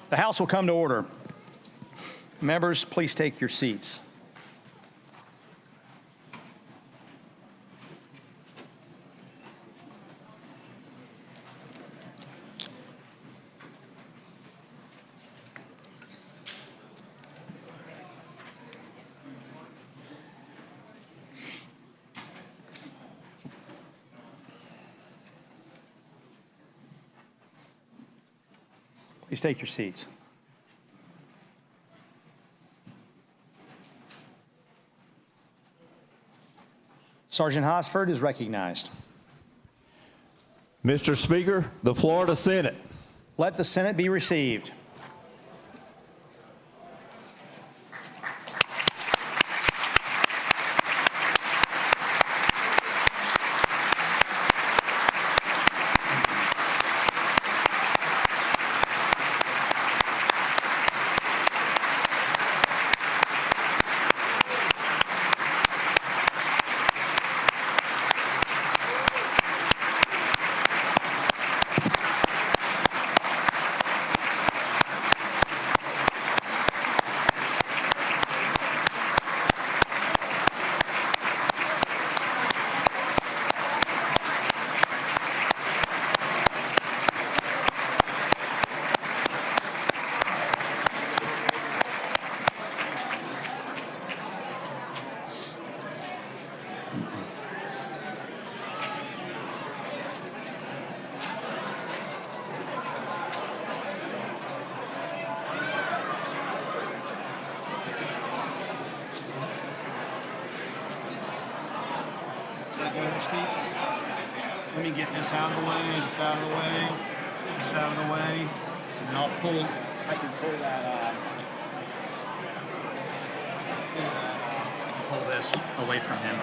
The House will come to order. Members, please take your seats. Please take your seats. Sergeant Hosford is recognized. Mr. Speaker, the Florida Senate. Let the Senate be received. Let me get this out of the way, this out of the way, this out of the way, and I'll pull, I can pull that, pull this away from him.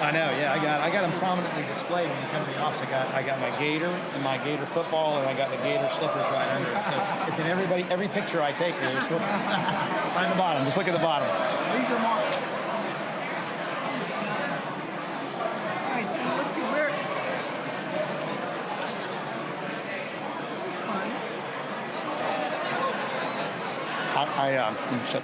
I know, yeah, I got them prominently displayed when you come to the office. I got my gator and my gator football, and I got the gator slippers right under it. So it's in every picture I take. There's slippers right in the bottom. Just look at the bottom. Leave your mark. All right, so let's see where. This is fun. Shut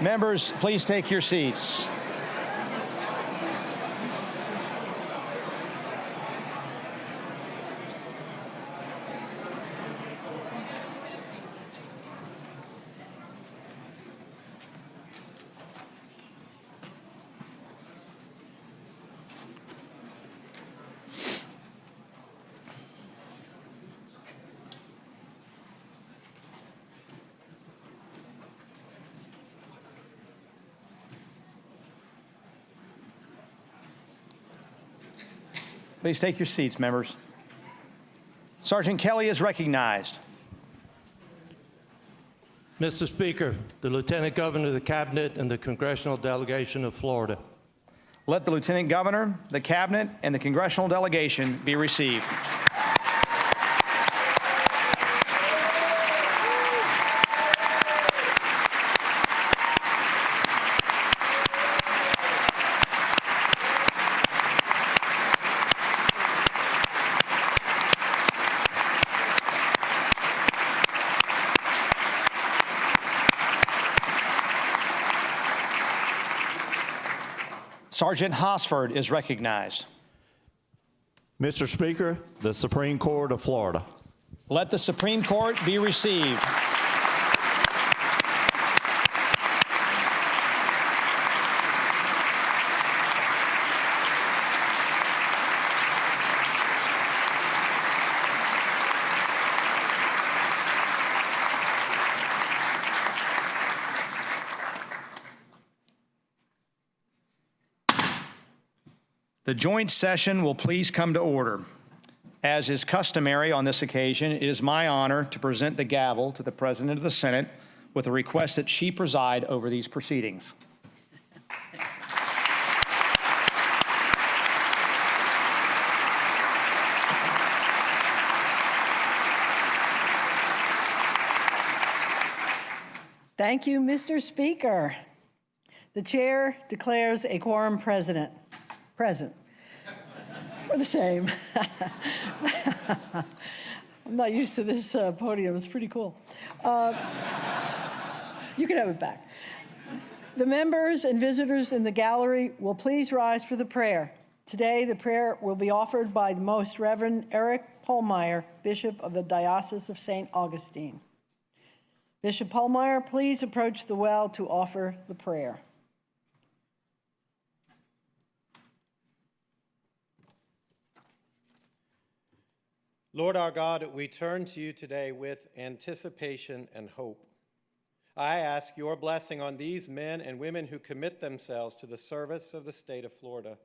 Members, please take your seats. Please take your seats, members. Sergeant Kelly is recognized. Mr. Speaker, the Lieutenant Governor, the Cabinet, and the Congressional Delegation of Florida. Let the Lieutenant Governor, the Cabinet, and the Congressional Delegation be received. Sergeant Hosford is recognized. Mr. Speaker, the Supreme Court of Florida. Let the Supreme Court be received. The joint session will please come to order. As is customary on this occasion, it is my honor to present the gavel to the President of the Senate with a request that she preside over these proceedings. Thank you, Mr. Speaker. The chair declares a quorum present. We're the same. I'm not used to this podium. It's pretty cool. You can have it back. The members and visitors in the gallery will please rise for the prayer. Today, the prayer will be offered by the Most Reverend Eric Pohlmeyer, Bishop of the Diocese of St. Augustine. Bishop Pohlmeyer, please approach the well to offer the prayer. Lord our God, we turn to you today with anticipation and hope. I ask your blessing on these men and women who commit themselves to the service of the state of Florida.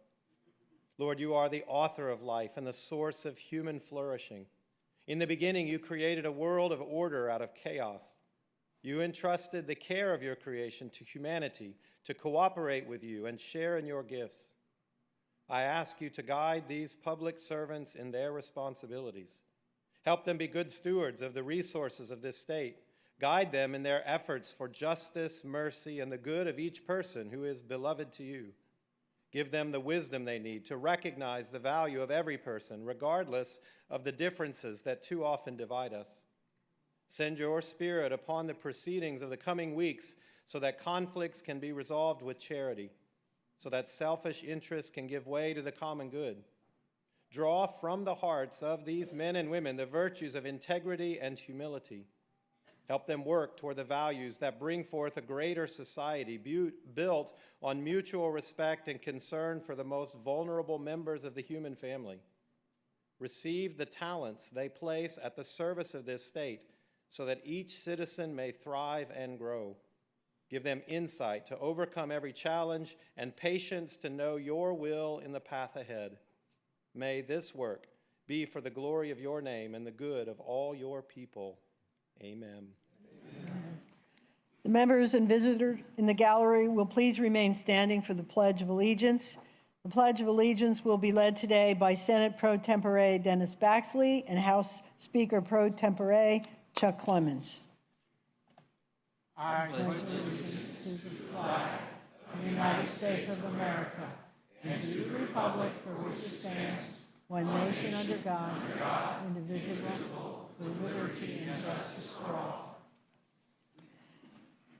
Lord, you are the author of life and the source of human flourishing. In the beginning, you created a world of order out of chaos. You entrusted the care of your creation to humanity to cooperate with you and share in your gifts. I ask you to guide these public servants in their responsibilities. Help them be good stewards of the resources of this state. Guide them in their efforts for justice, mercy, and the good of each person who is beloved to you. Give them the wisdom they need to recognize the value of every person, regardless of the differences that too often divide us. Send your Spirit upon the proceedings of the coming weeks so that conflicts can be resolved with charity, so that selfish interests can give way to the common good. Draw from the hearts of these men and women the virtues of integrity and humility. Help them work toward the values that bring forth a greater society built on mutual respect and concern for the most vulnerable members of the human family. Receive the talents they place at the service of this state so that each citizen may thrive and grow. Give them insight to overcome every challenge and patience to know your will in the path ahead. May this work be for the glory of your name and the good of all your people. Amen. The members and visitors in the gallery will please remain standing for the Pledge of Allegiance. The Pledge of Allegiance will be led today by Senate Pro Tempore Dennis Baxley and House Speaker Pro Tempore Chuck Clemens. I pledge allegiance to the flag of the United States of America and to the republic for which it stands, one nation under God, indivisible, with liberty and justice for all.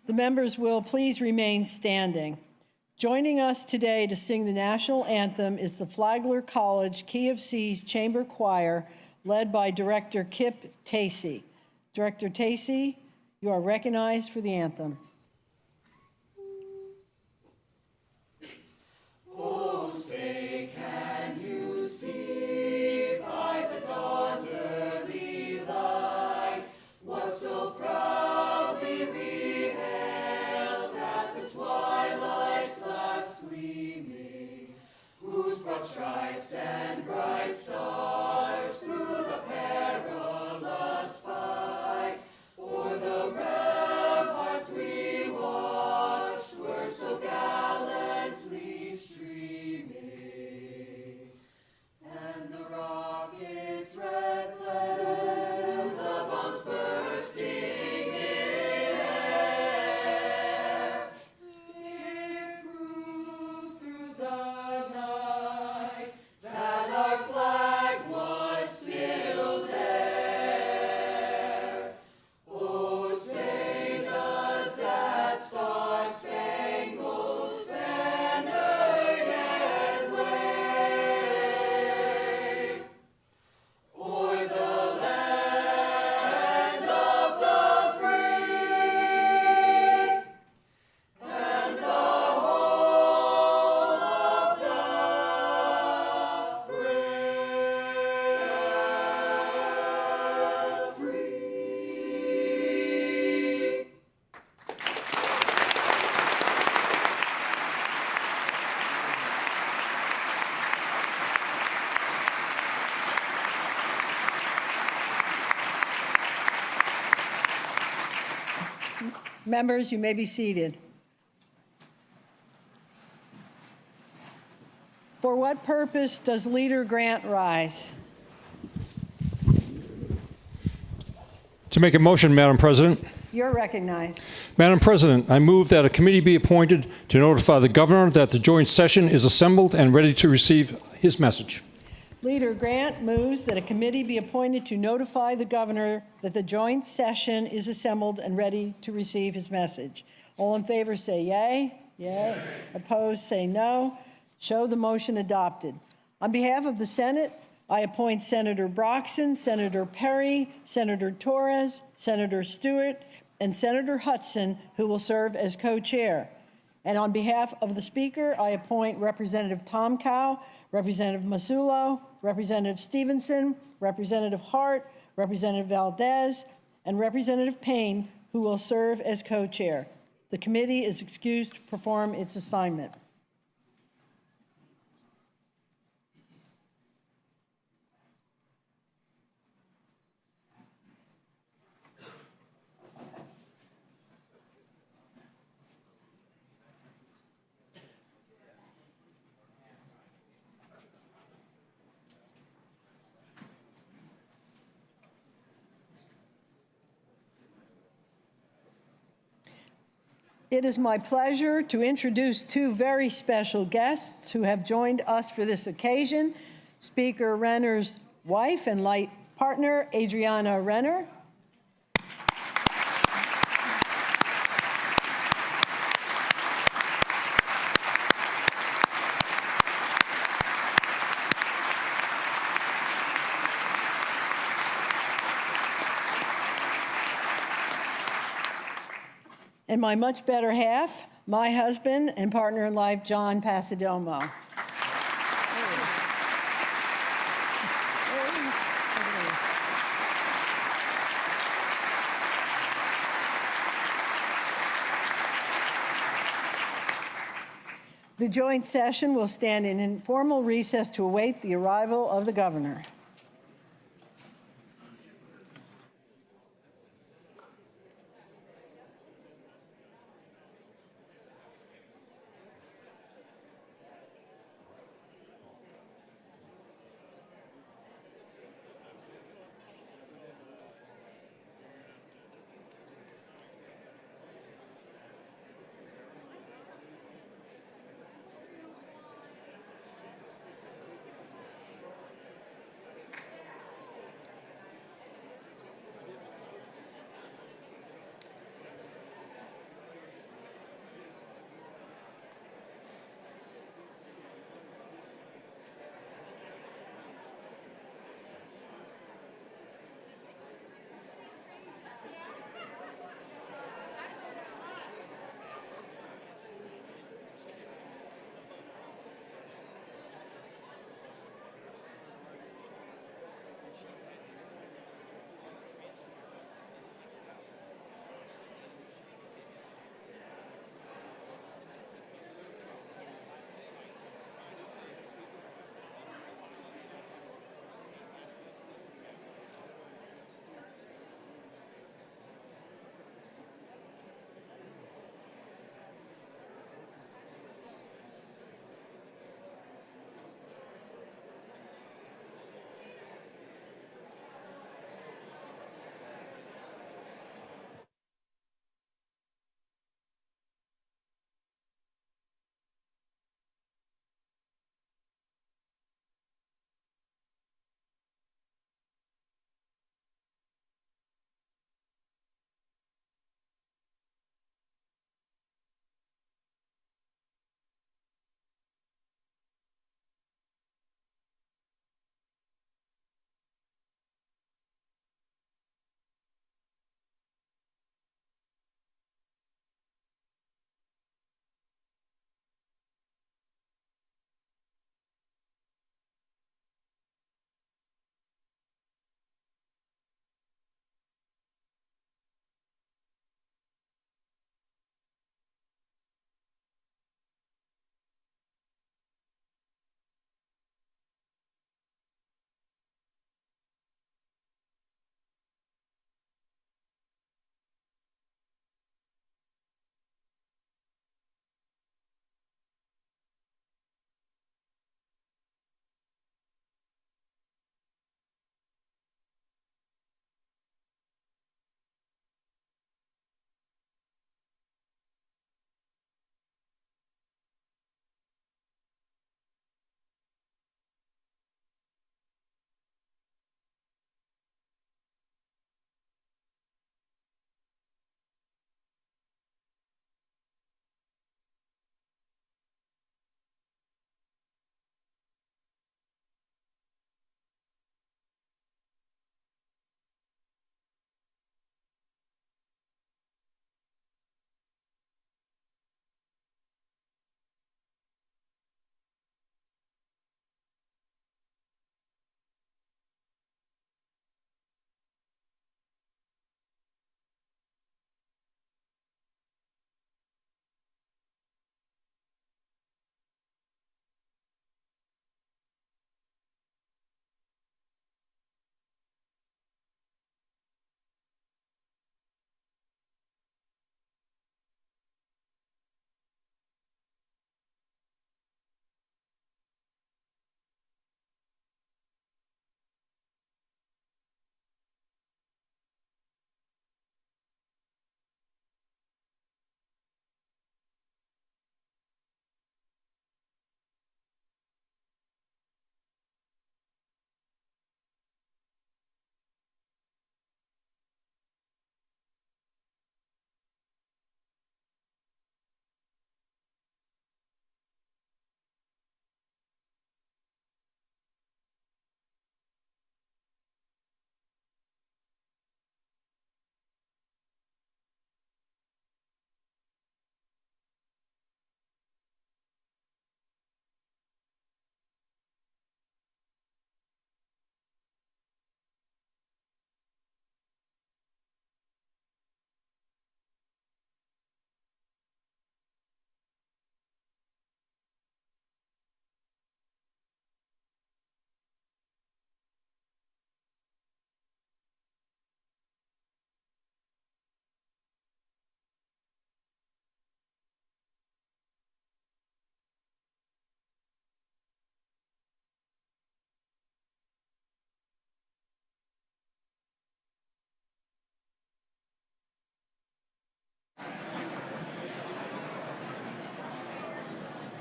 The members will please remain standing. Joining us today to sing the national anthem is the Flagler College Key of C's Chamber Choir, led by Director Kip Tacey. Director Tacey, you are recognized for the anthem. Oh, say, can you see by the dawn's early light what so proudly we hailed at the twilight's last gleaming, whose broad stripes and bright stars through the perilous fight o'er the ramparts we watched were so gallantly streaming, and the rocket's red glare, the bombs bursting in air, it proved through the night that our flag was still there. Oh, say does that star-spangled banner yet wave o'er the land of the free and the home of the brave? Members, you may be seated. For what purpose does Leader Grant rise? To make a motion, Madam President. You're recognized. Madam President, I move that a committee be appointed to notify the governor that the joint session is assembled and ready to receive his message. Leader Grant moves that a committee be appointed to notify the governor that the joint session is assembled and ready to receive his message. All in favor say yay. Yay. Opposed say no. Show the motion adopted. On behalf of the Senate, I appoint Senator Broxson, Senator Perry, Senator Torres, Senator Stewart, and Senator Hudson, who will serve as co-chair. And on behalf of the Speaker, I appoint Representative Tom Cow, Representative Masulo, Representative Stevenson, Representative Hart, Representative Valdez, and Representative Payne, who will serve as co-chair. The committee is excused to perform its assignment. It is my pleasure to introduce two very special guests who have joined us for this occasion. Speaker Renner's wife and life partner, Adriana Renner. And my much better half, my husband and partner in life, John Pasadomo. The joint session will stand in informal recess to await the arrival of the governor.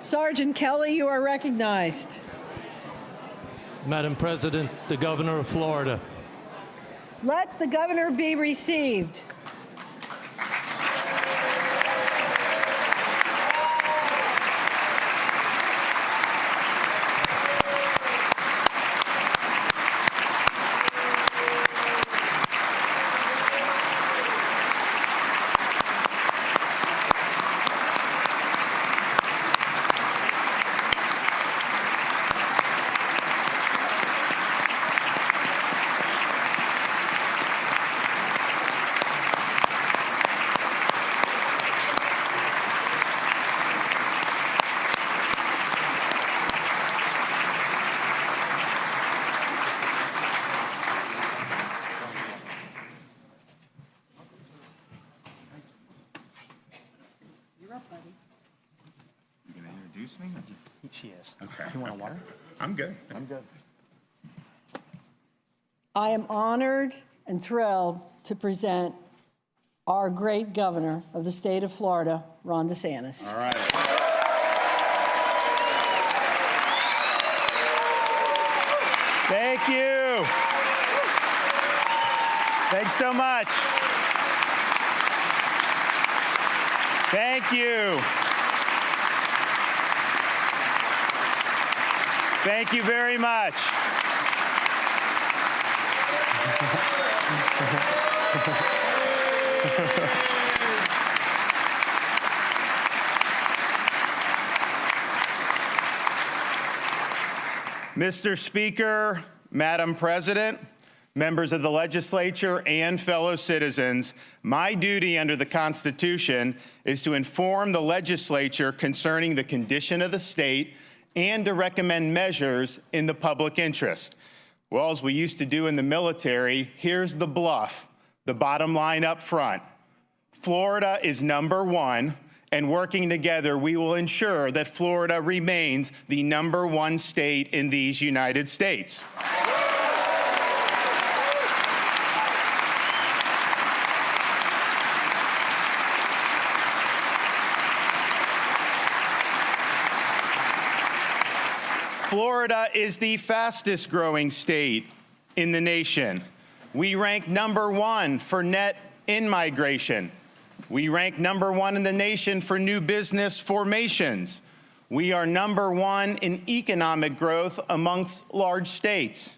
Sergeant Kelly, you are recognized. Madam President, the Governor of Florida. Let the governor be received. You gonna introduce me? She is. Okay. You want a water? I'm good. I'm good. I am honored and thrilled to present our great governor of the state of Florida, Ron DeSantis. All right. Thank you. Thanks so much. Thank you. Thank you very much. Mr. Speaker, Madam President, members of the legislature, and fellow citizens, my duty under the Constitution is to inform the legislature concerning the condition of the state and to recommend measures in the public interest. Well, as we used to do in the military, here's the bluff, the bottom line up front. Florida is number one, and working together, we will ensure that Florida remains the number one state in these United States. Florida is the fastest growing state in the nation. We rank number one for net in-migration. We rank number one in the nation for new business formations. We are number one in economic growth amongst large states.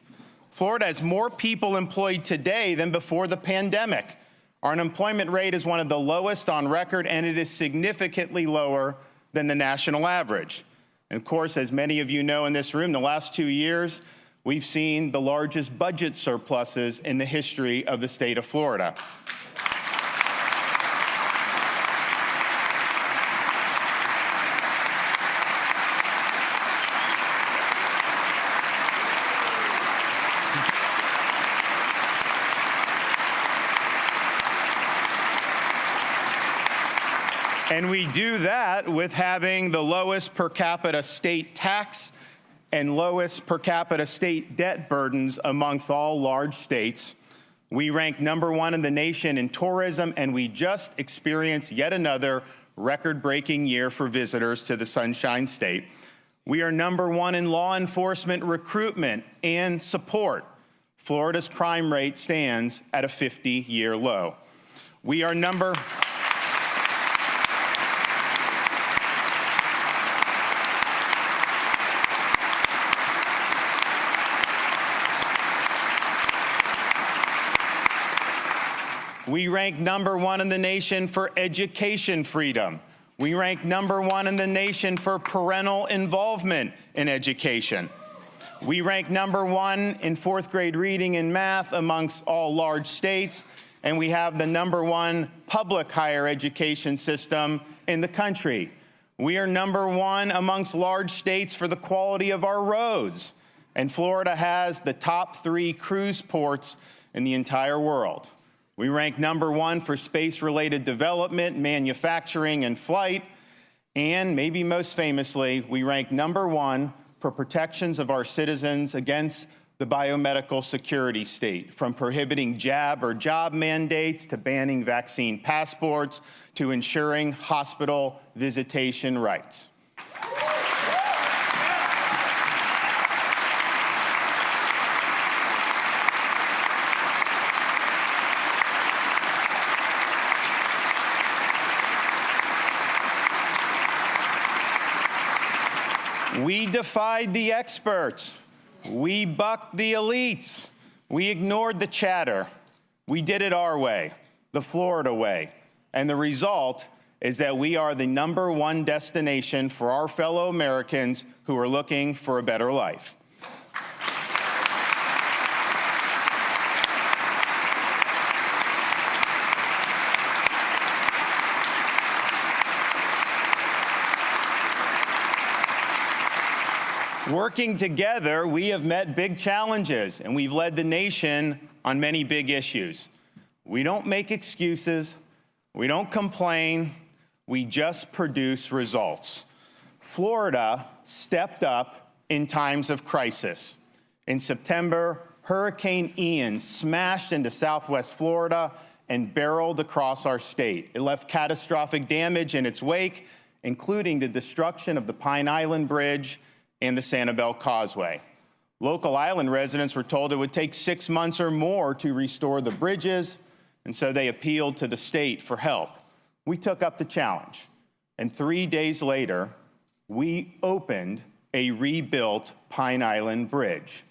Florida has more people employed today than before the pandemic. Our unemployment rate is one of the lowest on record, and it is significantly lower than the national average. And of course, as many of you know in this room, the last 2 years, we've seen the largest budget surpluses in the history of the state of Florida. And we do that with having the lowest per capita state tax and lowest per capita state debt burdens amongst all large states. We rank number one in the nation in tourism, and we just experienced yet another record-breaking year for visitors to the Sunshine State. We are number one in law enforcement recruitment and support. Florida's crime rate stands at a 50-year low. We are number... We rank number one in the nation for education freedom. We rank number one in the nation for parental involvement in education. We rank number one in fourth grade reading and math amongst all large states, and we have the number one public higher education system in the country. We are number one amongst large states for the quality of our roads, and Florida has the top 3 cruise ports in the entire world. We rank number one for space-related development, manufacturing, and flight. And maybe most famously, we rank number one for protections of our citizens against the biomedical security state, from prohibiting jab or job mandates to banning vaccine passports to ensuring hospital visitation rights. We defied the experts. We bucked the elites. We ignored the chatter. We did it our way, the Florida way. And the result is that we are the #1 destination for our fellow Americans who are looking for a better life. Working together, we have met big challenges, and we've led the nation on many big issues. We don't make excuses. We don't complain. We just produce results. Florida stepped up in times of crisis. In September, Hurricane Ian smashed into Southwest Florida and barreled across our state. It left catastrophic damage in its wake, including the destruction of the Pine Island Bridge and the Sanibel Causeway. Local island residents were told it would take 6 months or more to restore the bridges, and so they appealed to the state for help. We took up the challenge, and 3 days later, we opened a rebuilt Pine Island Bridge.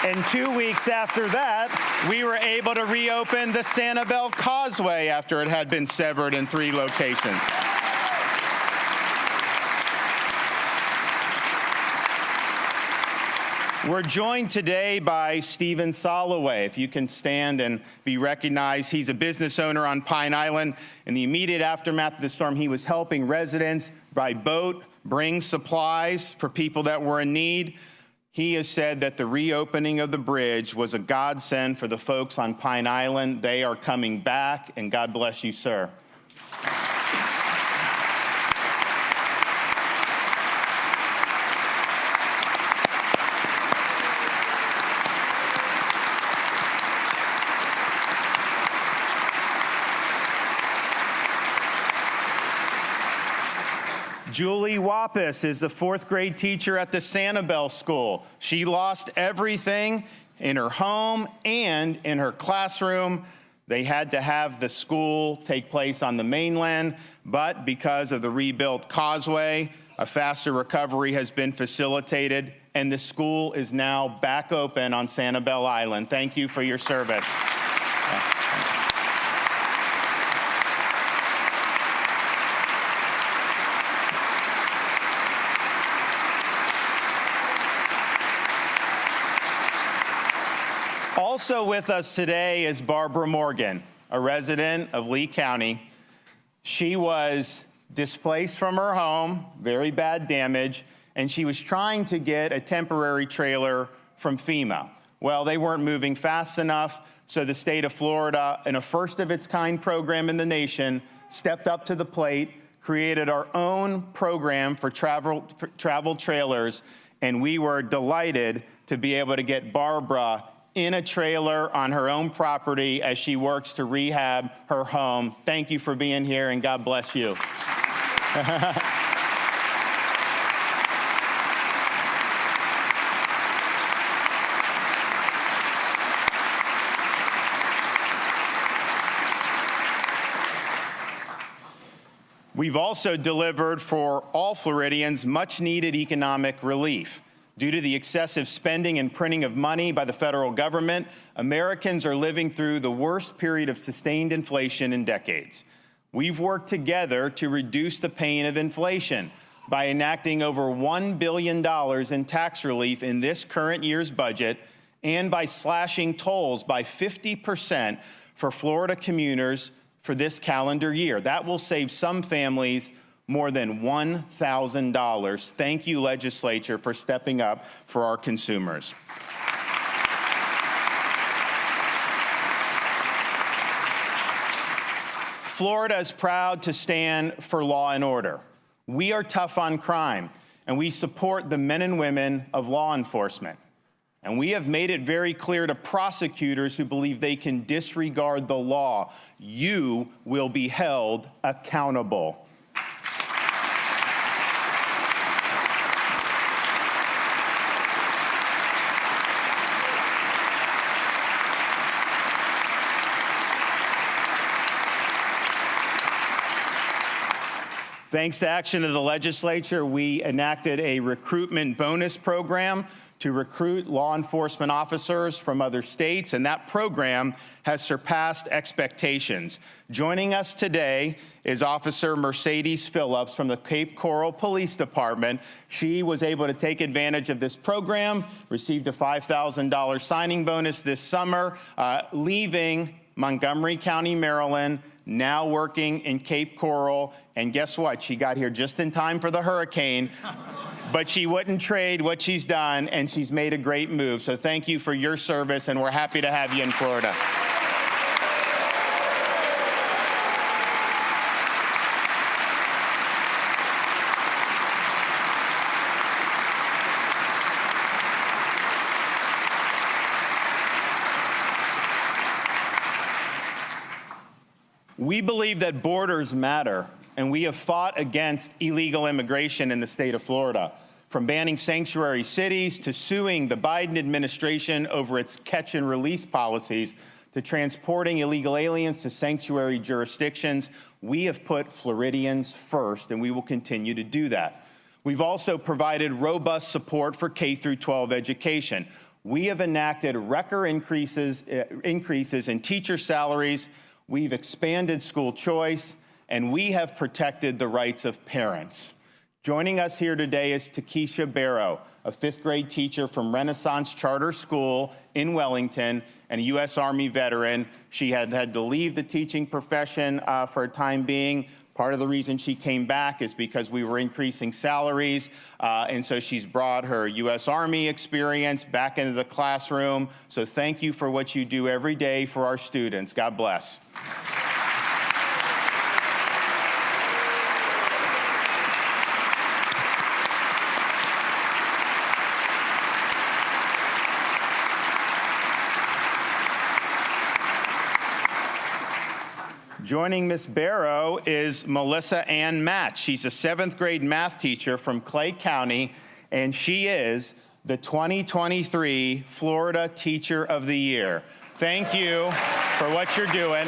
And 2 weeks after that, we were able to reopen the Sanibel Causeway after it had been severed in 3 locations. We're joined today by Stephen Soloway. If you can stand and be recognized, he's a business owner on Pine Island. In the immediate aftermath of the storm, he was helping residents by boat bring supplies for people that were in need. He has said that the reopening of the bridge was a godsend for the folks on Pine Island. They are coming back, and God bless you, sir. Julie Wappis is the 4th grade teacher at the Sanibel School. She lost everything in her home and in her classroom. They had to have the school take place on the mainland, but because of the rebuilt causeway, a faster recovery has been facilitated, and the school is now back open on Sanibel Island. Thank you for your service. Also with us today is Barbara Morgan, a resident of Lee County. She was displaced from her home, very bad damage, and she was trying to get a temporary trailer from FEMA. Well, they weren't moving fast enough, so the state of Florida, in a first-of-its-kind program in the nation, stepped up to the plate, created our own program for travel trailers, and we were delighted to be able to get Barbara in a trailer on her own property as she works to rehab her home. Thank you for being here, and God bless you. We've also delivered for all Floridians much-needed economic relief. Due to the excessive spending and printing of money by the federal government, Americans are living through the worst period of sustained inflation in decades. We've worked together to reduce the pain of inflation by enacting over $1 billion in tax relief in this current year's budget and by slashing tolls by 50% for Florida commuters for this calendar year. That will save some families more than $1,000. Thank you, legislature, for stepping up for our consumers. Florida is proud to stand for law and order. We are tough on crime, and we support the men and women of law enforcement. And we have made it very clear to prosecutors who believe they can disregard the law, you will be held accountable. Thanks to action of the legislature, we enacted a recruitment bonus program to recruit law enforcement officers from other states, and that program has surpassed expectations. Joining us today is Officer Mercedes Phillips from the Cape Coral Police Department. She was able to take advantage of this program, received a $5,000 signing bonus this summer, leaving Montgomery County, Maryland, now working in Cape Coral. And guess what? She got here just in time for the hurricane, but she wouldn't trade what she's done, and she's made a great move. So thank you for your service, and we're happy to have you in Florida. We believe that borders matter, and we have fought against illegal immigration in the state of Florida, from banning sanctuary cities to suing the Biden administration over its catch and release policies to transporting illegal aliens to sanctuary jurisdictions. We have put Floridians first, and we will continue to do that. We've also provided robust support for K through 12 education. We have enacted record increases in teacher salaries. We've expanded school choice, and we have protected the rights of parents. Joining us here today is Takesha Barrow, a 5th grade teacher from Renaissance Charter School in Wellington and a U.S. Army veteran. She had to leave the teaching profession for a time being. Part of the reason she came back is because we were increasing salaries, and so she's brought her U.S. Army experience back into the classroom. So thank you for what you do every day for our students. God bless. Joining Ms. Barrow is Melissa Ann Match. She's a 7th grade math teacher from Clay County, and she is the 2023 Florida Teacher of the Year. Thank you for what you're doing.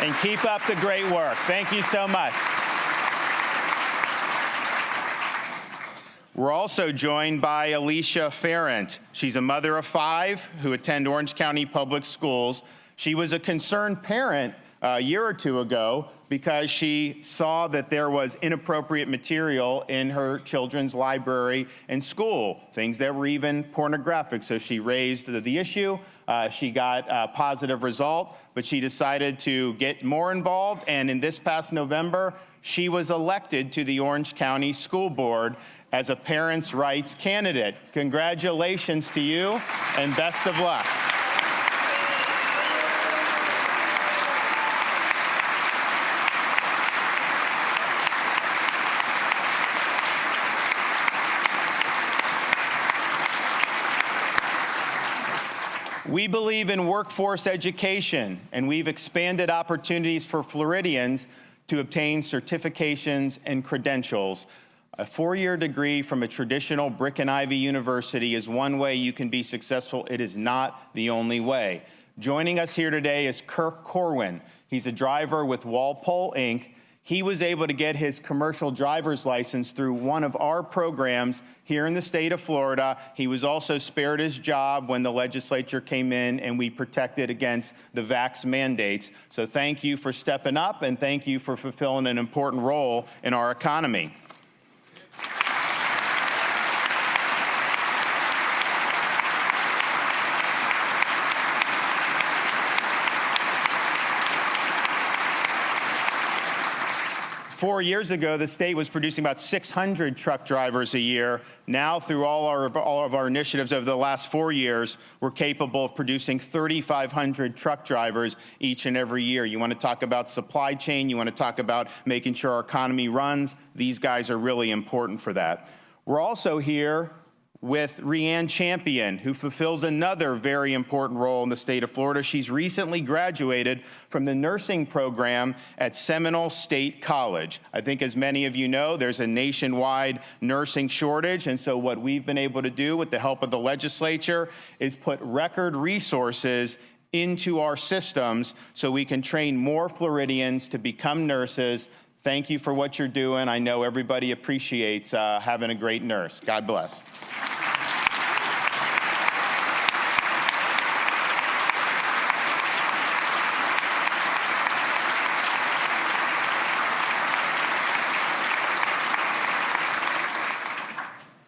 And keep up the great work. Thank you so much. We're also joined by Alicia Ferrant. She's a mother of 5 who attend Orange County Public Schools. She was a concerned parent a year or 2 ago because she saw that there was inappropriate material in her children's library and school, things that were even pornographic. So she raised the issue. She got a positive result, but she decided to get more involved. And in this past November, she was elected to the Orange County School Board as a parents' rights candidate. Congratulations to you, and best of luck. We believe in workforce education, and we've expanded opportunities for Floridians to obtain certifications and credentials. A 4-year degree from a traditional brick and ivy university is one way you can be successful. It is not the only way. Joining us here today is Kirk Corwin. He's a driver with Walpole, Inc. He was able to get his commercial driver's license through one of our programs here in the state of Florida. He was also spared his job when the legislature came in and we protected against the vax mandates. So thank you for stepping up, and thank you for fulfilling an important role in our economy. Four years ago, the state was producing about 600 truck drivers a year. Now, through all of our initiatives over the last 4 years, we're capable of producing 3,500 truck drivers each and every year. You want to talk about supply chain, you want to talk about making sure our economy runs. These guys are really important for that. We're also here with Rianne Champion, who fulfills another very important role in the state of Florida. She's recently graduated from the nursing program at Seminole State College. I think as many of you know, there's a nationwide nursing shortage, and so what we've been able to do with the help of the legislature is put record resources into our systems so we can train more Floridians to become nurses. Thank you for what you're doing. I know everybody appreciates having a great nurse. God bless.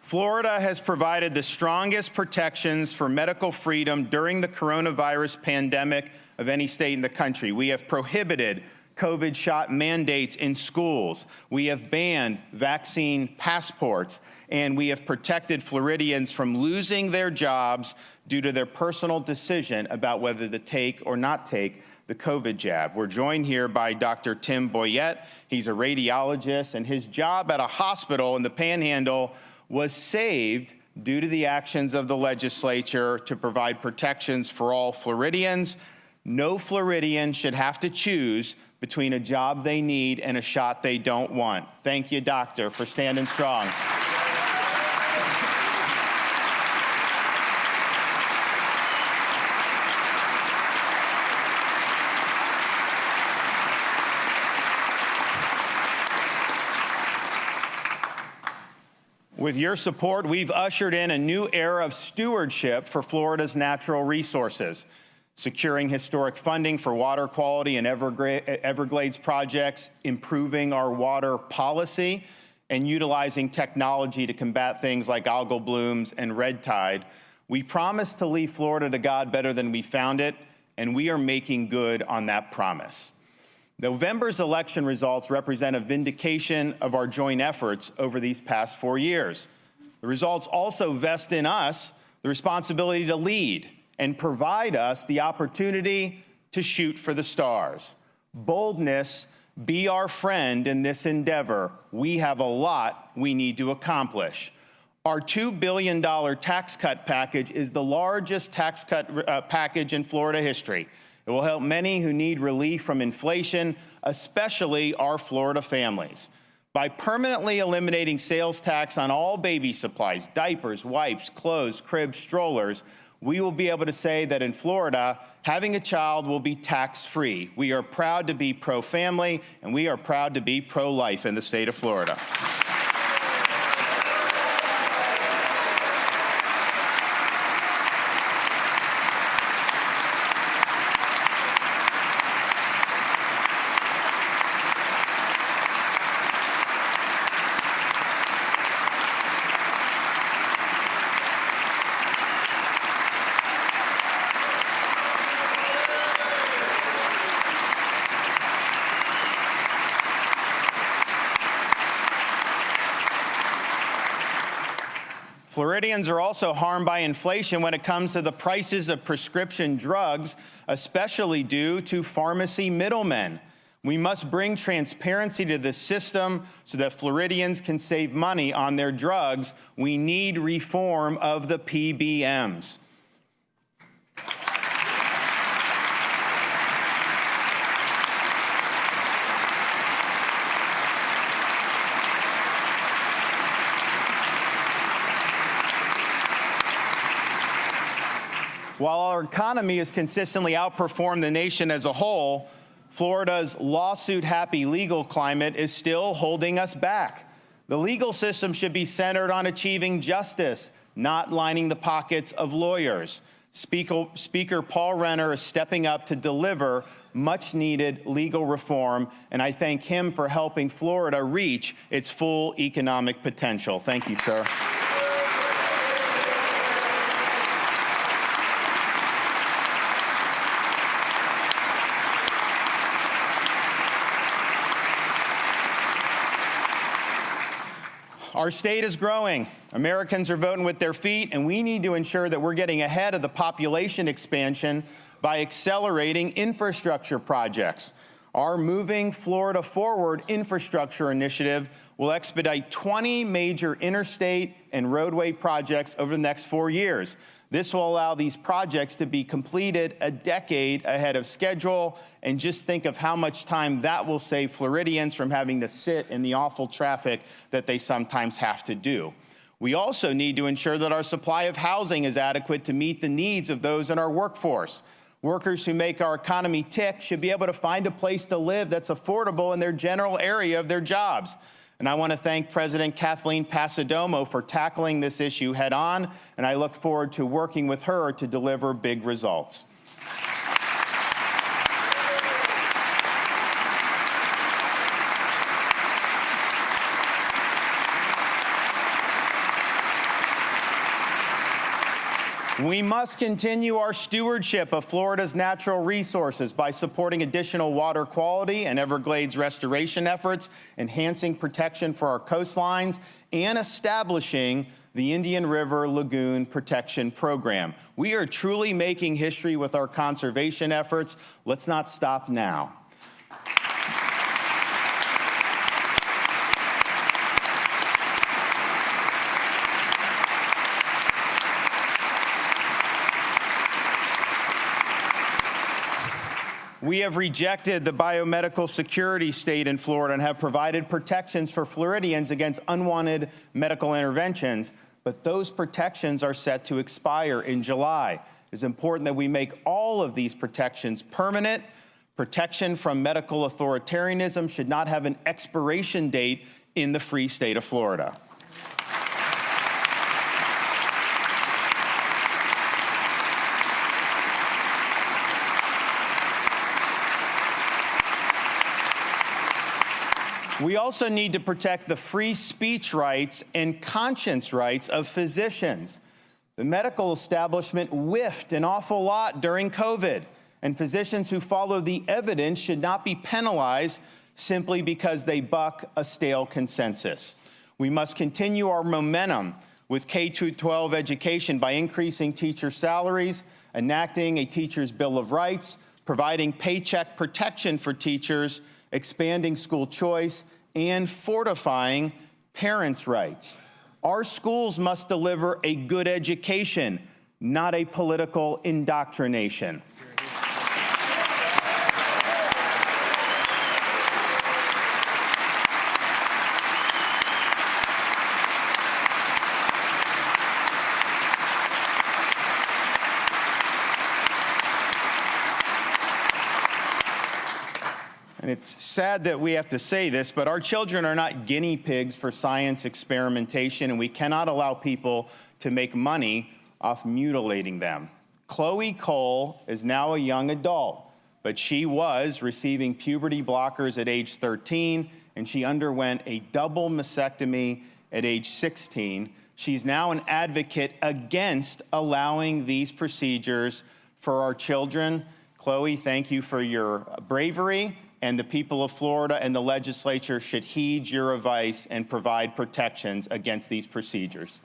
Florida has provided the strongest protections for medical freedom during the coronavirus pandemic of any state in the country. We have prohibited COVID shot mandates in schools. We have banned vaccine passports, and we have protected Floridians from losing their jobs due to their personal decision about whether to take or not take the COVID jab. We're joined here by Dr. Tim Boyette. He's a radiologist, and his job at a hospital in the Panhandle was saved due to the actions of the legislature to provide protections for all Floridians. No Floridian should have to choose between a job they need and a shot they don't want. Thank you, doctor, for standing strong. With your support, we've ushered in a new era of stewardship for Florida's natural resources, securing historic funding for water quality and Everglades projects, improving our water policy, and utilizing technology to combat things like algal blooms and red tide. We promised to leave Florida to God better than we found it, and we are making good on that promise. November's election results represent a vindication of our joint efforts over these past 4 years. The results also vest in us the responsibility to lead and provide us the opportunity to shoot for the stars. Boldness, be our friend in this endeavor. We have a lot we need to accomplish. Our $2 billion tax cut package is the largest tax cut package in Florida history. It will help many who need relief from inflation, especially our Florida families. By permanently eliminating sales tax on all baby supplies, diapers, wipes, clothes, cribs, strollers, we will be able to say that in Florida, having a child will be tax-free. We are proud to be pro-family, and we are proud to be pro-life in the state of Florida. Floridians are also harmed by inflation when it comes to the prices of prescription drugs, especially due to pharmacy middlemen. We must bring transparency to the system so that Floridians can save money on their drugs. We need reform of the PBMs. While our economy has consistently outperformed the nation as a whole, Florida's lawsuit-happy legal climate is still holding us back. The legal system should be centered on achieving justice, not lining the pockets of lawyers. Speaker Paul Renner is stepping up to deliver much-needed legal reform, and I thank him for helping Florida reach its full economic potential. Thank you, sir. Our state is growing. Americans are voting with their feet, and we need to ensure that we're getting ahead of the population expansion by accelerating infrastructure projects. Our Moving Florida Forward infrastructure initiative will expedite 20 major interstate and roadway projects over the next 4 years. This will allow these projects to be completed a decade ahead of schedule, and just think of how much time that will save Floridians from having to sit in the awful traffic that they sometimes have to do. We also need to ensure that our supply of housing is adequate to meet the needs of those in our workforce. Workers who make our economy tick should be able to find a place to live that's affordable in their general area of their jobs. And I want to thank President Kathleen Passidomo for tackling this issue head on, and I look forward to working with her to deliver big results. We must continue our stewardship of Florida's natural resources by supporting additional water quality and Everglades restoration efforts, enhancing protection for our coastlines, and establishing the Indian River Lagoon Protection Program. We are truly making history with our conservation efforts. Let's not stop now. We have rejected the biomedical security state in Florida and have provided protections for Floridians against unwanted medical interventions, but those protections are set to expire in July. It's important that we make all of these protections permanent. Protection from medical authoritarianism should not have an expiration date in the free state of Florida. We also need to protect the free speech rights and conscience rights of physicians. The medical establishment whiffed an awful lot during COVID, and physicians who follow the evidence should not be penalized simply because they buck a stale consensus. We must continue our momentum with K-12 education by increasing teacher salaries, enacting a teacher's Bill of Rights, providing paycheck protection for teachers, expanding school choice, and fortifying parents' rights. Our schools must deliver a good education, not a political indoctrination. And it's sad that we have to say this, but our children are not guinea pigs for science experimentation, and we cannot allow people to make money off mutilating them. Chloe Cole is now a young adult, but she was receiving puberty blockers at age 13, and she underwent a double mastectomy at age 16. She's now an advocate against allowing these procedures for our children. Chloe, thank you for your bravery. And the people of Florida and the legislature should heed your advice and provide protections against these procedures.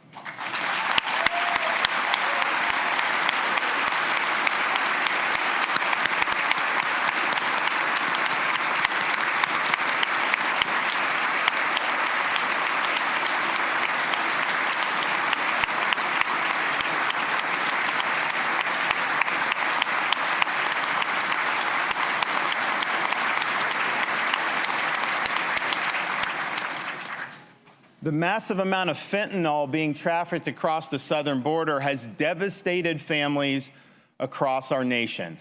The massive amount of fentanyl being trafficked across the southern border has devastated families across our nation.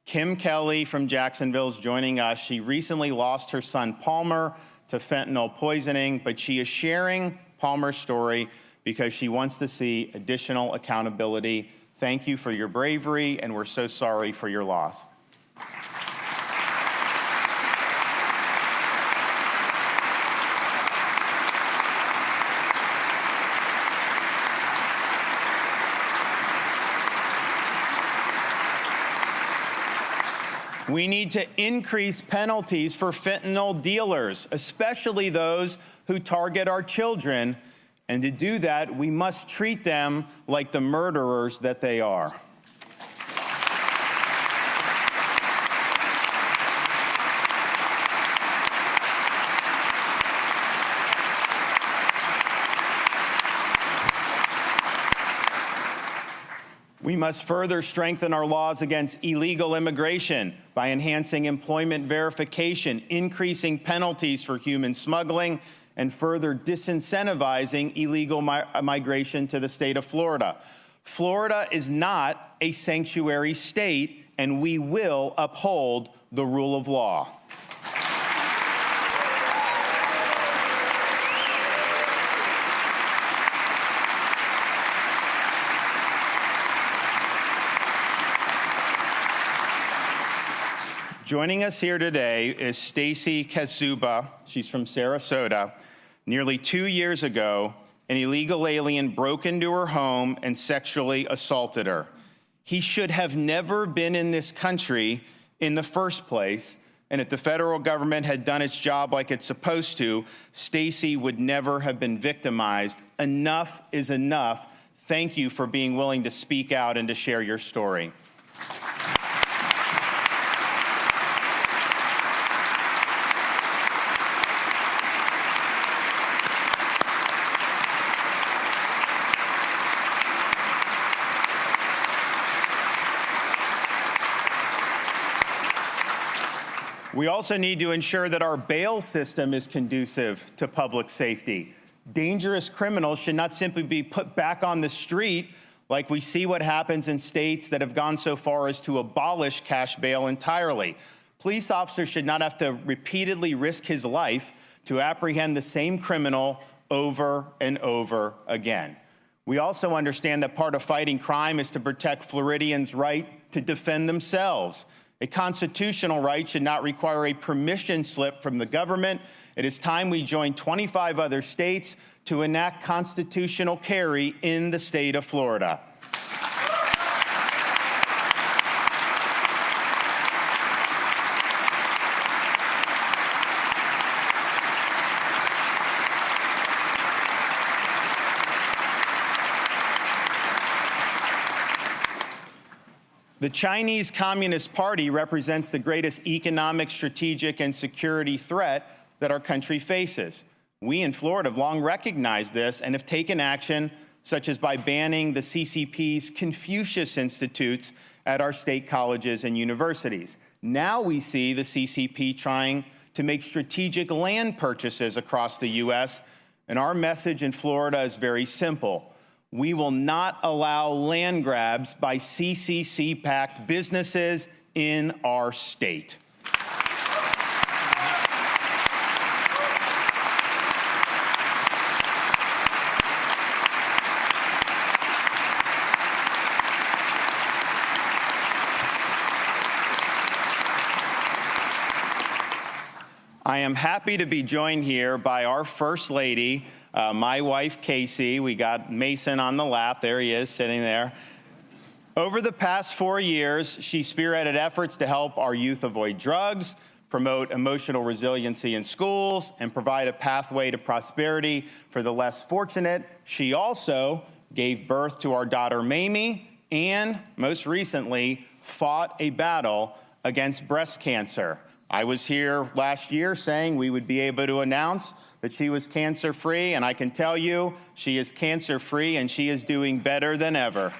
Kim Kelly from Jacksonville is joining us. She recently lost her son Palmer to fentanyl poisoning, but she is sharing Palmer's story because she wants to see additional accountability. Thank you for your bravery, and we're so sorry for your loss. We need to increase penalties for fentanyl dealers, especially those who target our children. And to do that, we must treat them like the murderers that they are. We must further strengthen our laws against illegal immigration by enhancing employment verification, increasing penalties for human smuggling, and further disincentivizing illegal migration to the state of Florida. Florida is not a sanctuary state, and we will uphold the rule of law. Joining us here today is Stacy Kazuba. She's from Sarasota. Nearly 2 years ago, an illegal alien broke into her home and sexually assaulted her. He should have never been in this country in the first place, and if the federal government had done its job like it's supposed to, Stacy would never have been victimized. Enough is enough. Thank you for being willing to speak out and to share your story. We also need to ensure that our bail system is conducive to public safety. Dangerous criminals should not simply be put back on the street like we see what happens in states that have gone so far as to abolish cash bail entirely. Police officers should not have to repeatedly risk his life to apprehend the same criminal over and over again. We also understand that part of fighting crime is to protect Floridians' right to defend themselves. A constitutional right should not require a permission slip from the government. It is time we join 25 other states to enact constitutional carry in the state of Florida. The Chinese Communist Party represents the greatest economic, strategic, and security threat that our country faces. We in Florida have long recognized this and have taken action, such as by banning the CCP's Confucius Institutes at our state colleges and universities. Now we see the CCP trying to make strategic land purchases across the U.S., and our message in Florida is very simple. We will not allow land grabs by CCC-backed businesses in our state. I am happy to be joined here by our First Lady, my wife, Casey. We got Mason on the lap. There he is, sitting there. Over the past 4 years, she spearheaded efforts to help our youth avoid drugs, promote emotional resiliency in schools, and provide a pathway to prosperity for the less fortunate. She also gave birth to our daughter, Mamie, and most recently, fought a battle against breast cancer. I was here last year saying we would be able to announce that she was cancer-free, and I can tell you she is cancer-free and she is doing better than ever.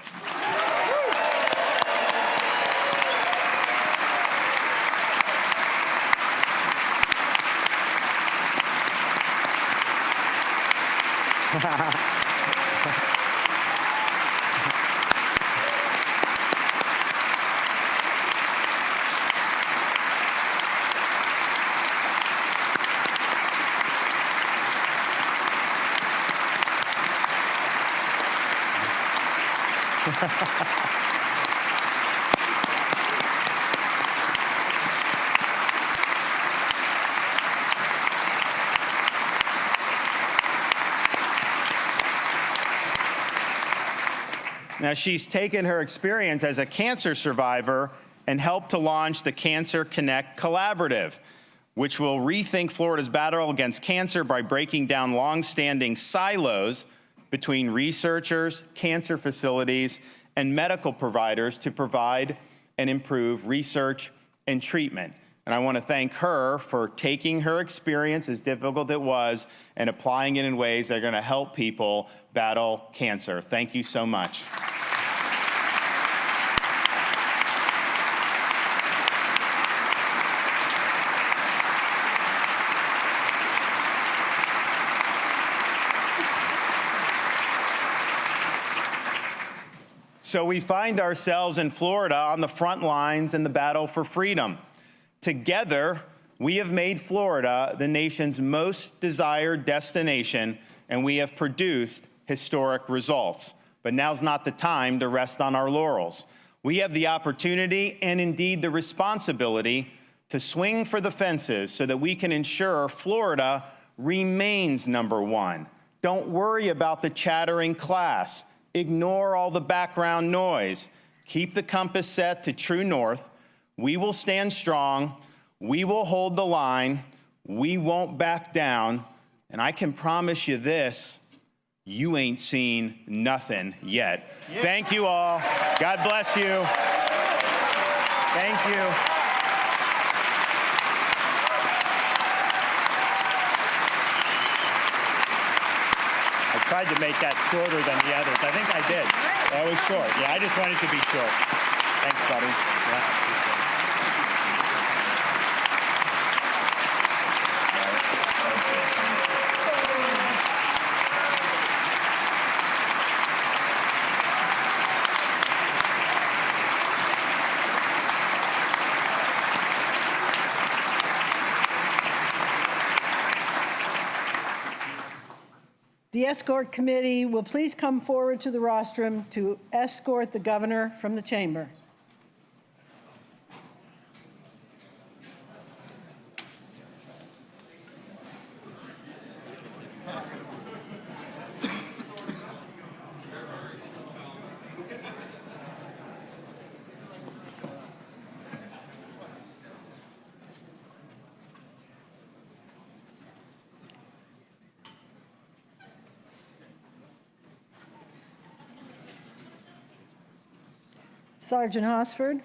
Now, she's taken her experience as a cancer survivor and helped to launch the Cancer Connect Collaborative, which will rethink Florida's battle against cancer by breaking down longstanding silos between researchers, cancer facilities, and medical providers to provide and improve research and treatment. And I want to thank her for taking her experience, as difficult it was, and applying it in ways that are going to help people battle cancer. Thank you so much. So we find ourselves in Florida on the front lines in the battle for freedom. Together, we have made Florida the nation's most desired destination, and we have produced historic results. But now's not the time to rest on our laurels. We have the opportunity and indeed the responsibility to swing for the fences so that we can ensure Florida remains number one. Don't worry about the chattering class. Ignore all the background noise. Keep the compass set to true north. We will stand strong. We will hold the line. We won't back down. And I can promise you this, you ain't seen nothing yet. Thank you all. God bless you. Thank you. I tried to make that shorter than the others. I think I did. That was short. Yeah, I just wanted to be short. Thanks, buddy. Yeah, appreciate it. The escort committee will please come forward to the rostrum to escort the governor from the chamber. Sergeant Hosford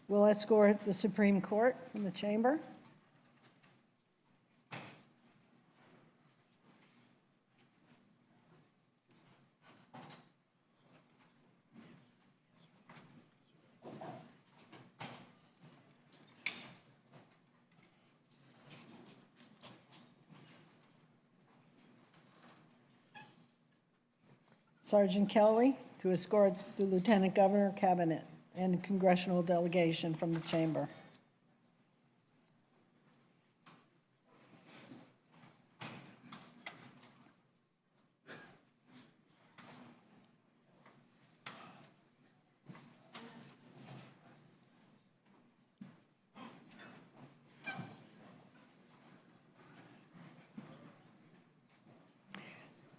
will escort the Supreme Court from the chamber. Sergeant Kelly to escort the Lieutenant Governor, Cabinet, and congressional delegation from the chamber.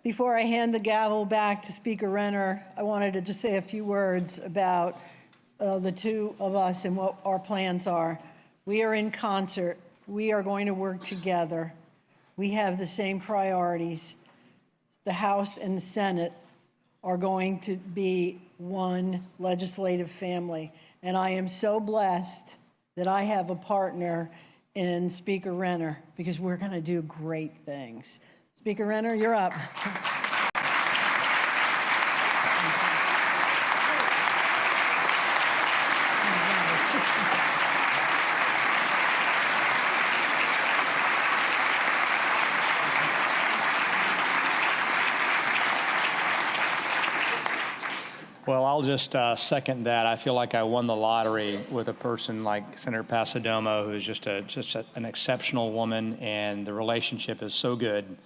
Before I hand the gavel back to Speaker Renner, I wanted to just say a few words about the two of us and what our plans are. We are in concert. We are going to work together. We have the same priorities. The House and the Senate are going to be one legislative family. And I am so blessed that I have a partner in Speaker Renner, because we're going to do great things. Speaker Renner, you're up. Well, I'll just second that. I feel like I won the lottery with a person like Senator Pasadomo, who is just an exceptional woman, and the relationship is so good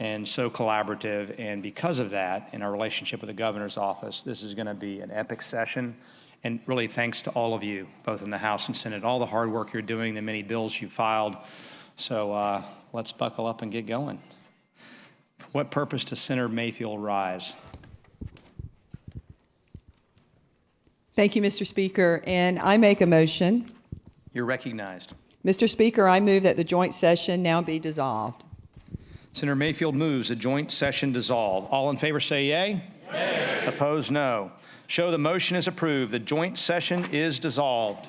and so collaborative. And because of that, in our relationship with the governor's office, this is going to be an epic session. And really thanks to all of you, both in the House and Senate, all the hard work you're doing, the many bills you filed. So let's buckle up and get going. For what purpose does Senator Mayfield rise? Thank you, Mr. Speaker. And I make a motion. You're recognized. Mr. Speaker, I move that the joint session now be dissolved. Senator Mayfield moves the joint session dissolve. All in favor say yea. Yea. Opposed, no. Show the motion is approved. The joint session is dissolved.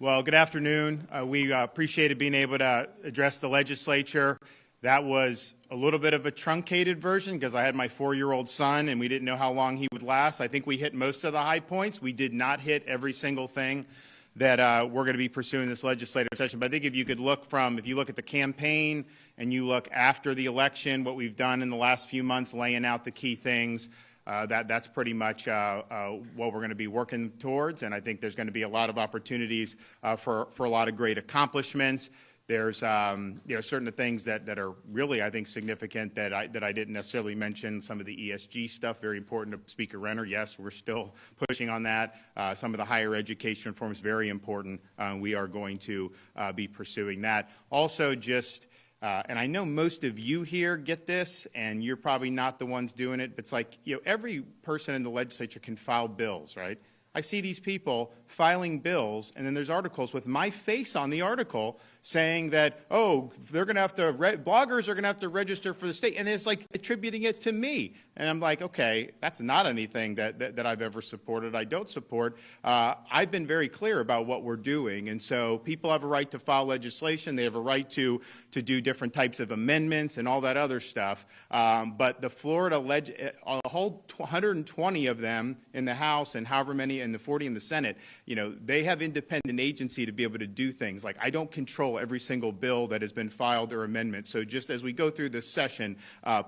Well, good afternoon. We appreciated being able to address the legislature. That was a little bit of a truncated version because I had my 4-year-old son and we didn't know how long he would last. I think we hit most of the high points. We did not hit every single thing that we're going to be pursuing this legislative session. But I think if you look at the campaign and you look after the election, what we've done in the last few months, laying out the key things, that's pretty much what we're going to be working towards. And I think there's going to be a lot of opportunities for a lot of great accomplishments. There's certain things that are really, I think, significant that I didn't necessarily mention. Some of the ESG stuff, very important to Speaker Renner. Yes, we're still pushing on that. Some of the higher education reforms, very important. We are going to be pursuing that. Also, and I know most of you here get this, and you're probably not the ones doing it, but it's like, every person in the legislature can file bills, right? I see these people filing bills, and then there's articles with my face on the article saying that, oh, they're going to have to, bloggers are going to have to register for the state, and it's like attributing it to me. And I'm like, okay, that's not anything that I've ever supported. I don't support. I've been very clear about what we're doing, and so people have a right to file legislation. They have a right to do different types of amendments and all that other stuff. But the Florida, a whole 120 of them in the House and however many in the 40 in the Senate, they have independent agency to be able to do things. Like, I don't control every single bill that has been filed or amendment. So just as we go through this session,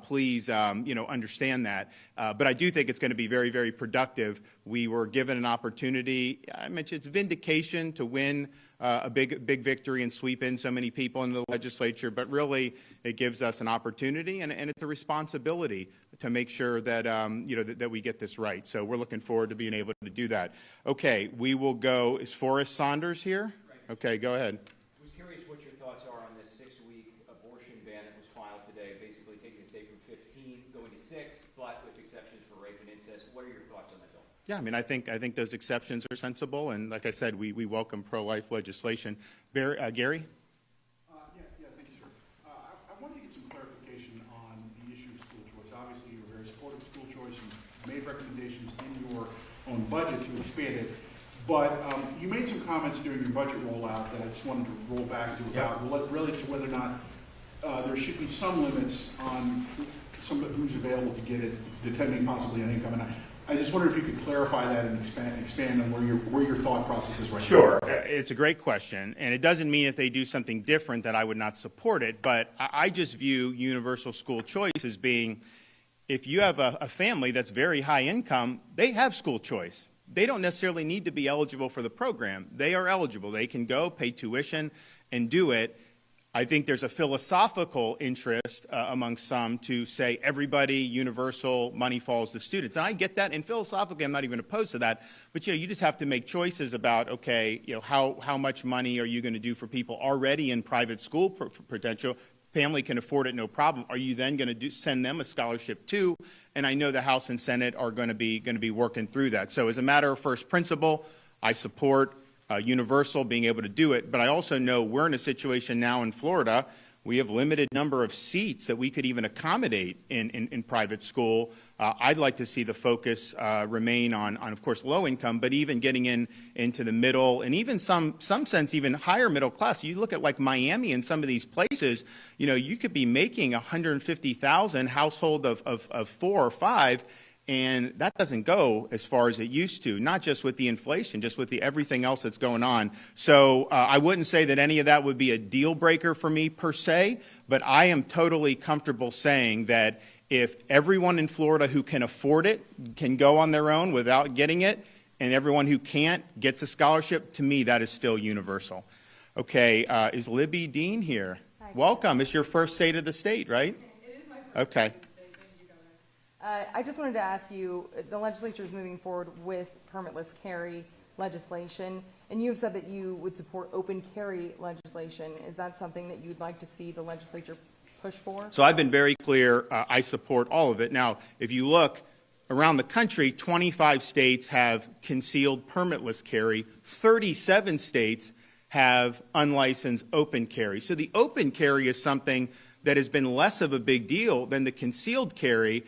please, understand that. But I do think it's going to be very, very productive. We were given an opportunity. I mentioned it's vindication to win a big victory and sweep in so many people into the legislature, but really it gives us an opportunity and it's a responsibility to make sure that that we get this right. So we're looking forward to being able to do that. Okay, we will go. Is Forrest Saunders here? Right. Okay, go ahead. I was curious what your thoughts are on this 6-week abortion ban that was filed today, basically taking the state from 15 going to 6, but with exceptions for rape and incest. What are your thoughts on that bill? Yeah, I mean, I think those exceptions are sensible, and like I said, we welcome pro-life legislation. Gary? Thank you, sir. I wanted to get some clarification on the issue of school choice. Obviously, you're very supportive of school choice and made recommendations in your own budget to expand it. But you made some comments during your budget rollout that I just wanted to roll back to about really to whether or not there should be some limits on who's available to get it, depending possibly on income. And I just wonder if you could clarify that and expand on where your thought process is right now. Sure. It's a great question, and it doesn't mean if they do something different that I would not support it, but I just view universal school choice as being, if you have a family that's very high income, they have school choice. They don't necessarily need to be eligible for the program. They are eligible. They can go, pay tuition, and do it. I think there's a philosophical interest among some to say everybody, universal, money falls to students. And I get that, and philosophically I'm not even opposed to that. But you just have to make choices about, okay, how much money are you going to do for people already in private school potential? Family can afford it, no problem. Are you then going to send them a scholarship too? And I know the House and Senate are going to be working through that. So as a matter of first principle, I support universal being able to do it. But I also know we're in a situation now in Florida. We have limited number of seats that we could even accommodate in private school. I'd like to see the focus remain on, of course, low income, but even getting into the middle and even some sense even higher middle class. You look at like Miami and some of these places, you could be making $150,000 household of 4 or 5. And that doesn't go as far as it used to, not just with the inflation, just with everything else that's going on. So I wouldn't say that any of that would be a deal breaker for me per se, but I am totally comfortable saying that if everyone in Florida who can afford it can go on their own without getting it, and everyone who can't gets a scholarship, to me that is still universal. Okay, is Libby Dean here? Hi. Welcome. It's your first State of the State, right? It is my first okay. State. I just wanted to ask you, the legislature is moving forward with permitless carry legislation, and you have said that you would support open carry legislation. Is that something that you'd like to see the legislature push for? So I've been very clear. I support all of it. Now, if you look around the country, 25 states have concealed permitless carry. 37 states have unlicensed open carry. So the open carry is something that has been less of a big deal than the concealed carry.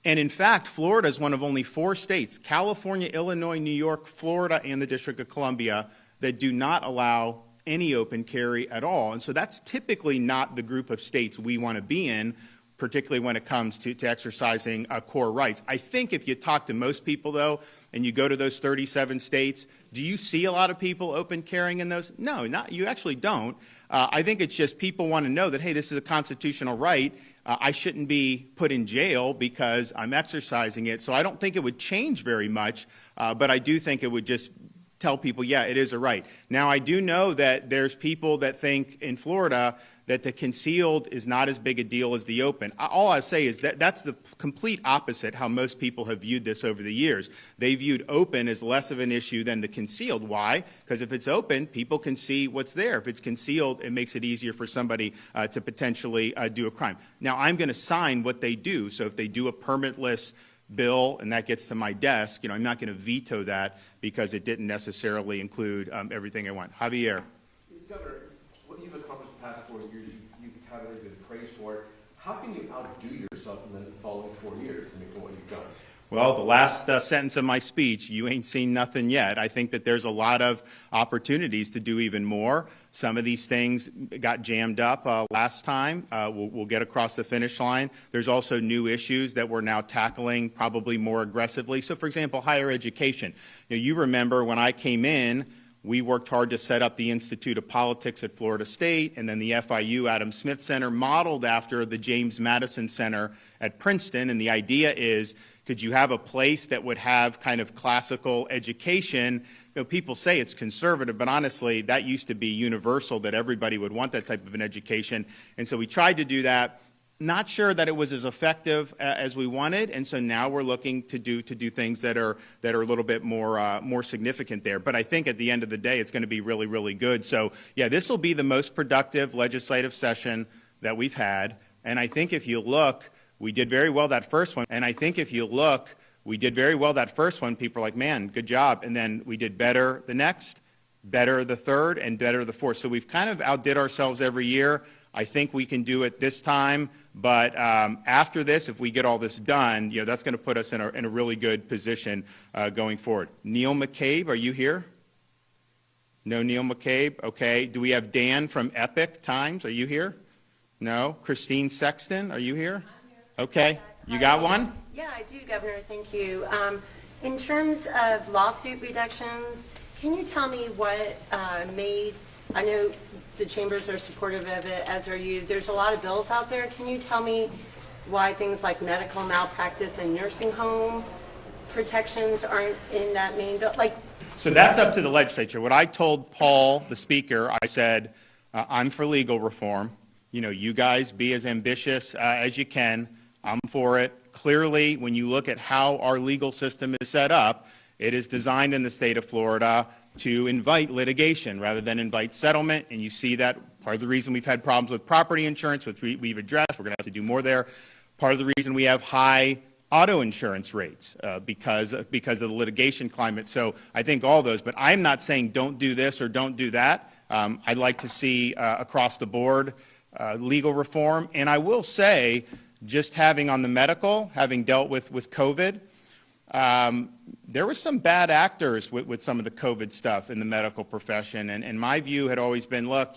And in fact, Florida is one of only 4 states, California, Illinois, New York, Florida, and the District of Columbia, that do not allow any open carry at all. And so that's typically not the group of states we want to be in, particularly when it comes to exercising core rights. I think if you talk to most people, though, and you go to those 37 states, do you see a lot of people open carrying in those? No, you actually don't. I think it's just people want to know that, hey, this is a constitutional right. I shouldn't be put in jail because I'm exercising it. So I don't think it would change very much, but I do think it would just tell people, yeah, it is a right. Now, I do know that there's people that think in Florida that the concealed is not as big a deal as the open. All I say is that that's the complete opposite how most people have viewed this over the years. They viewed open as less of an issue than the concealed. Why? Because if it's open, people can see what's there. If it's concealed, it makes it easier for somebody to potentially do a crime. Now, I'm going to sign what they do. So if they do a permitless bill and that gets to my desk, I'm not going to veto that because it didn't necessarily include everything I want. Javier. Governor, what you've accomplished the past 4 years, you've kind of been praised for it. How can you outdo yourself in the following 4 years, for what you've done? Well, the last sentence of my speech, you ain't seen nothing yet. I think that there's a lot of opportunities to do even more. Some of these things got jammed up last time. We'll get across the finish line. There's also new issues that we're now tackling probably more aggressively. So, for example, higher education. You remember when I came in, we worked hard to set up the Institute of Politics at Florida State and then the FIU Adam Smith Center, modeled after the James Madison Center at Princeton. And the idea is, could you have a place that would have kind of classical education? People say it's conservative, but honestly, that used to be universal, that everybody would want that type of an education. And so we tried to do that. Not sure that it was as effective as we wanted, and so now we're looking to do things that are a little bit more significant there. But I think at the end of the day, it's going to be really, really good. So yeah, this will be the most productive legislative session that we've had. And I think if you look, we did very well that first one. And I think if you look, we did very well that first one. People are like, man, good job. And then we did better the next, better the third, and better the fourth. So we've kind of outdid ourselves every year. I think we can do it this time. But after this, if we get all this done, that's going to put us in a really good position going forward. Neil McCabe, are you here? No Neil McCabe? Okay. Do we have Dan from Epic Times? Are you here? No. Christine Sexton, are you here? Okay. You got one? Yeah, I do, Governor. Thank you. In terms of lawsuit reductions, can you tell me what made, I know the chambers are supportive of it, as are you. There's a lot of bills out there. Can you tell me why things like medical malpractice and nursing home protections aren't in that main bill? So that's up to the legislature. What I told Paul, the speaker, I said, I'm for legal reform. You guys be as ambitious as you can. I'm for it. Clearly, when you look at how our legal system is set up, it is designed in the state of Florida to invite litigation rather than invite settlement. And you see that part of the reason we've had problems with property insurance, which we've addressed. We're going to have to do more there. Part of the reason we have high auto insurance rates because of the litigation climate. So I think all those. But I'm not saying don't do this or don't do that. I'd like to see across the board legal reform. And I will say, just having on the medical, having dealt with COVID, there were some bad actors with some of the COVID stuff in the medical profession. And my view had always been, look,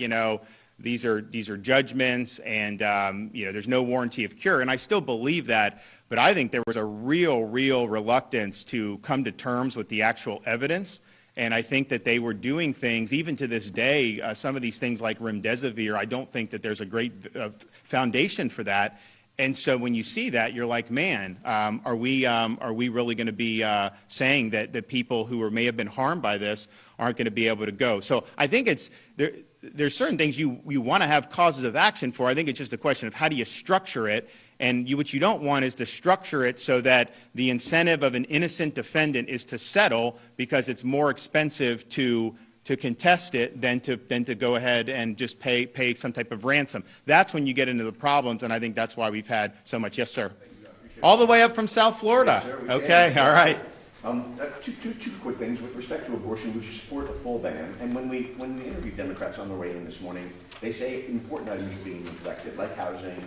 these are judgments and, there's no warranty of cure. And I still believe that. But I think there was a real reluctance to come to terms with the actual evidence. And I think that they were doing things, even to this day, some of these things like remdesivir, I don't think that there's a great foundation for that. And so when you see that, you're like, man, are we really going to be saying that people who may have been harmed by this aren't going to be able to go? So I think there's certain things you want to have causes of action for. I think it's just a question of how do you structure it. And what you don't want is to structure it so that the incentive of an innocent defendant is to settle because it's more expensive to contest it than to go ahead and just pay some type of ransom. That's when you get into the problems, and I think that's why we've had so much. Yes, sir. All the way up from South Florida. Okay, all right. Two quick things. With respect to abortion, would you support a full ban? And when we interview Democrats on the way in this morning, they say important items are being neglected, like housing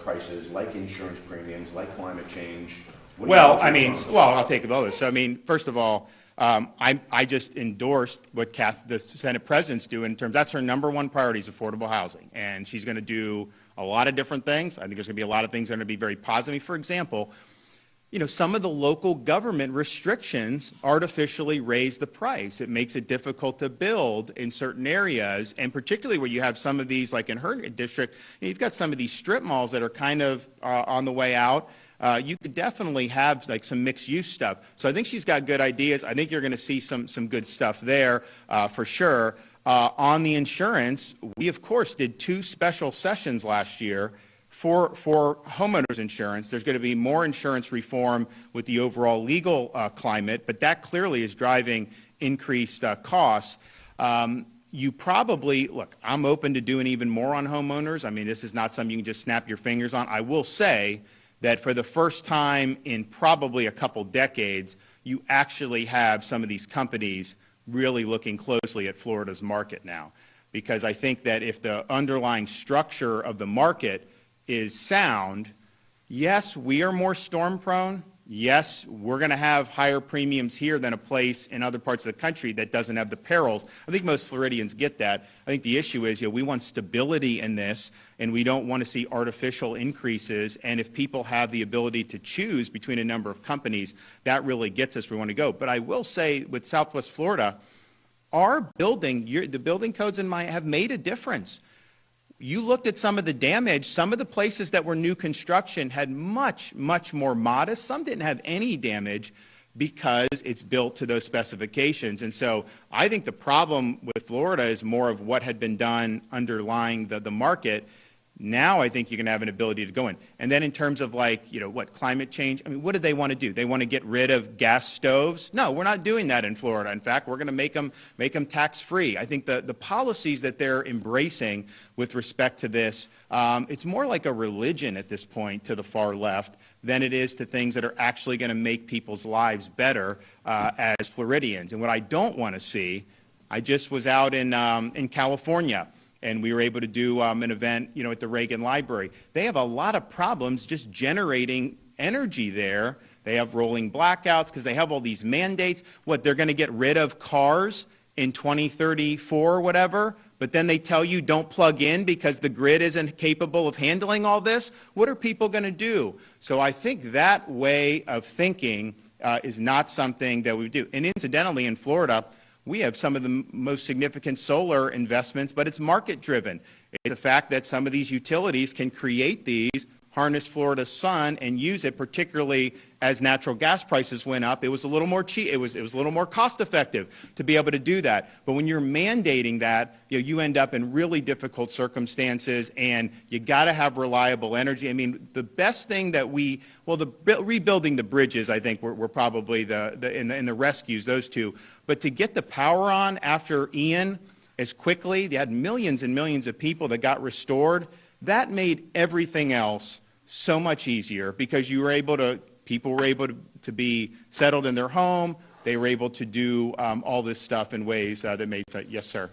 prices, like insurance premiums, like climate change. Well, I'll take both. So, first of all, I just endorsed what the Senate President's doing in terms, that's her #1 priority is affordable housing. And she's going to do a lot of different things. I think there's going to be a lot of things that are going to be very positive. For example, you know, some of the local government restrictions artificially raise the price. It makes it difficult to build in certain areas, and particularly where you have some of these, like in her district, you've got some of these strip malls that are kind of on the way out. You could definitely have like some mixed use stuff. So I think she's got good ideas. I think you're going to see some good stuff there for sure. On the insurance, we of course did 2 special sessions last year for homeowners insurance. There's going to be more insurance reform with the overall legal climate, but that clearly is driving increased costs. You probably, look, I'm open to doing even more on homeowners. I mean, this is not something you can just snap your fingers on. I will say that for the first time in probably a couple decades, you actually have some of these companies really looking closely at Florida's market now. Because I think that if the underlying structure of the market is sound, yes, we are more storm prone. Yes, we're going to have higher premiums here than a place in other parts of the country that doesn't have the perils. I think most Floridians get that. I think the issue is, you know, we want stability in this, and we don't want to see artificial increases. And if people have the ability to choose between a number of companies, that really gets us where we want to go. But I will say with Southwest Florida, our building, the building codes in have made a difference. You looked at some of the damage, some of the places that were new construction had much, much more modest. Some didn't have any damage because it's built to those specifications. And so I think the problem with Florida is more of what had been done underlying the market. Now I think you're going to have an ability to go in. And then in terms of like, you know, what climate change, I mean, what do they want to do? They want to get rid of gas stoves? No, we're not doing that in Florida. In fact, we're going to make them tax-free. I think the policies that they're embracing with respect to this, it's more like a religion at this point to the far left than it is to things that are actually going to make people's lives better as Floridians. And what I don't want to see, I just was out in California, and we were able to do an event, you know, at the Reagan Library. They have a lot of problems just generating energy there. They have rolling blackouts because they have all these mandates. What, they're going to get rid of cars in 2034 or whatever, but then they tell you don't plug in because the grid isn't capable of handling all this? What are people going to do? So I think that way of thinking is not something that we do. And incidentally, in Florida, we have some of the most significant solar investments, but it's market-driven. It's the fact that some of these utilities can create these, harness Florida's sun, and use it, particularly as natural gas prices went up. It was a little more cheap. It was a little more cost-effective to be able to do that. But when you're mandating that, you know, you end up in really difficult circumstances, and you got to have reliable energy. I mean, the best thing that rebuilding the bridges, I think, were probably in the rescues, those two. But to get the power on after Ian as quickly, they had millions and millions of people that got restored. That made everything else so much easier because people were able to be settled in their home. They were able to do all this stuff in ways that made sense. Yes, sir.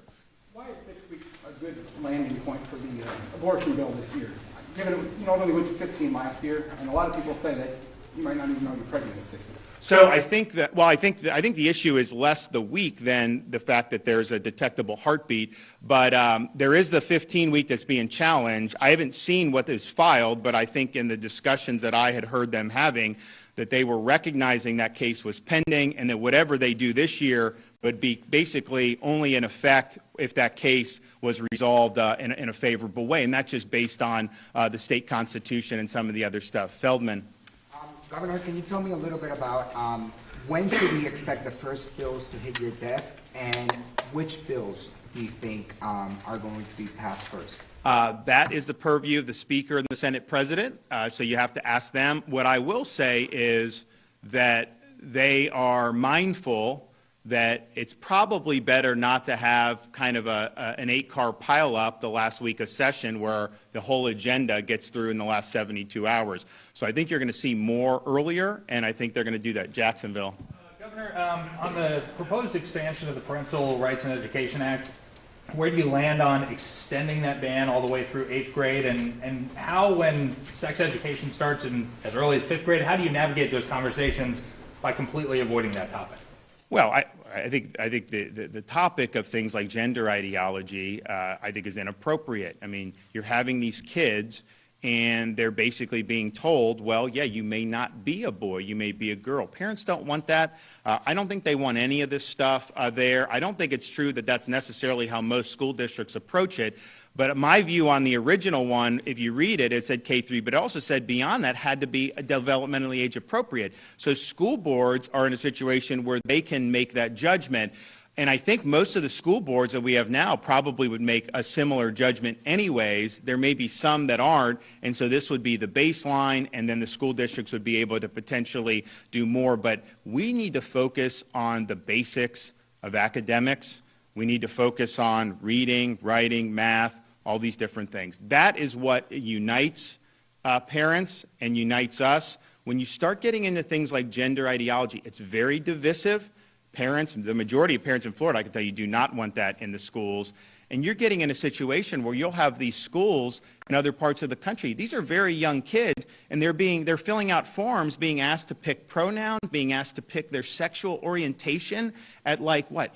Why is 6 weeks a good landing point for the abortion bill this year? Given it only went to 15 last year, and a lot of people say that you might not even know you're pregnant at 6 weeks. So I think the issue is less the week than the fact that there's a detectable heartbeat. But there is the 15-week that's being challenged. I haven't seen what is filed, but I think in the discussions that I had heard them having, that they were recognizing that case was pending, and that whatever they do this year would be basically only in effect if that case was resolved in a favorable way, and that's just based on the state constitution and some of the other stuff. Feldman. Governor, can you tell me a little bit about when should we expect the first bills to hit your desk, and which bills do you think are going to be passed first? That is the purview of the Speaker and the Senate President, so you have to ask them. What I will say is that they are mindful that it's probably better not to have kind of an 8-car pileup the last week of session where the whole agenda gets through in the last 72 hours. So I think you're going to see more earlier, and I think they're going to do that. Jacksonville. Governor, on the proposed expansion of the Parental Rights and Education Act, where do you land on extending that ban all the way through 8th grade? And how, when sex education starts in as early as 5th grade, how do you navigate those conversations by completely avoiding that topic? Well, I think the topic of things like gender ideology, I think, is inappropriate. I mean, you're having these kids, and they're basically being told, well, yeah, you may not be a boy, you may be a girl. Parents don't want that. I don't think they want any of this stuff there. I don't think it's true that that's necessarily how most school districts approach it. But my view on the original one, if you read it, it said K-3, but it also said beyond that had to be developmentally age appropriate. So school boards are in a situation where they can make that judgment. And I think most of the school boards that we have now probably would make a similar judgment anyways. There may be some that aren't, and so this would be the baseline, and then the school districts would be able to potentially do more. But we need to focus on the basics of academics. We need to focus on reading, writing, math, all these different things. That is what unites parents and unites us. When you start getting into things like gender ideology, it's very divisive. Parents, the majority of parents in Florida, I can tell you, do not want that in the schools. And you're getting in a situation where you'll have these schools in other parts of the country. These are very young kids, and they're filling out forms, being asked to pick pronouns, being asked to pick their sexual orientation at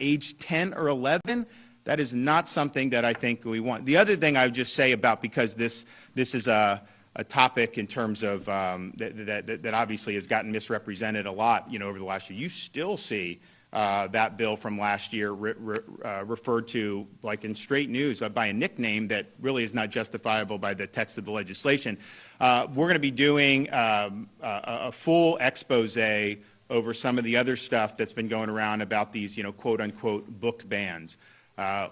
age 10 or 11? That is not something that I think we want. The other thing I would just say about, because this is a topic in terms of that obviously has gotten misrepresented a lot, over the last year. You still see that bill from last year referred to, like in straight news, by a nickname that really is not justifiable by the text of the legislation. We're going to be doing a full expose over some of the other stuff that's been going around about these, quote-unquote book bans.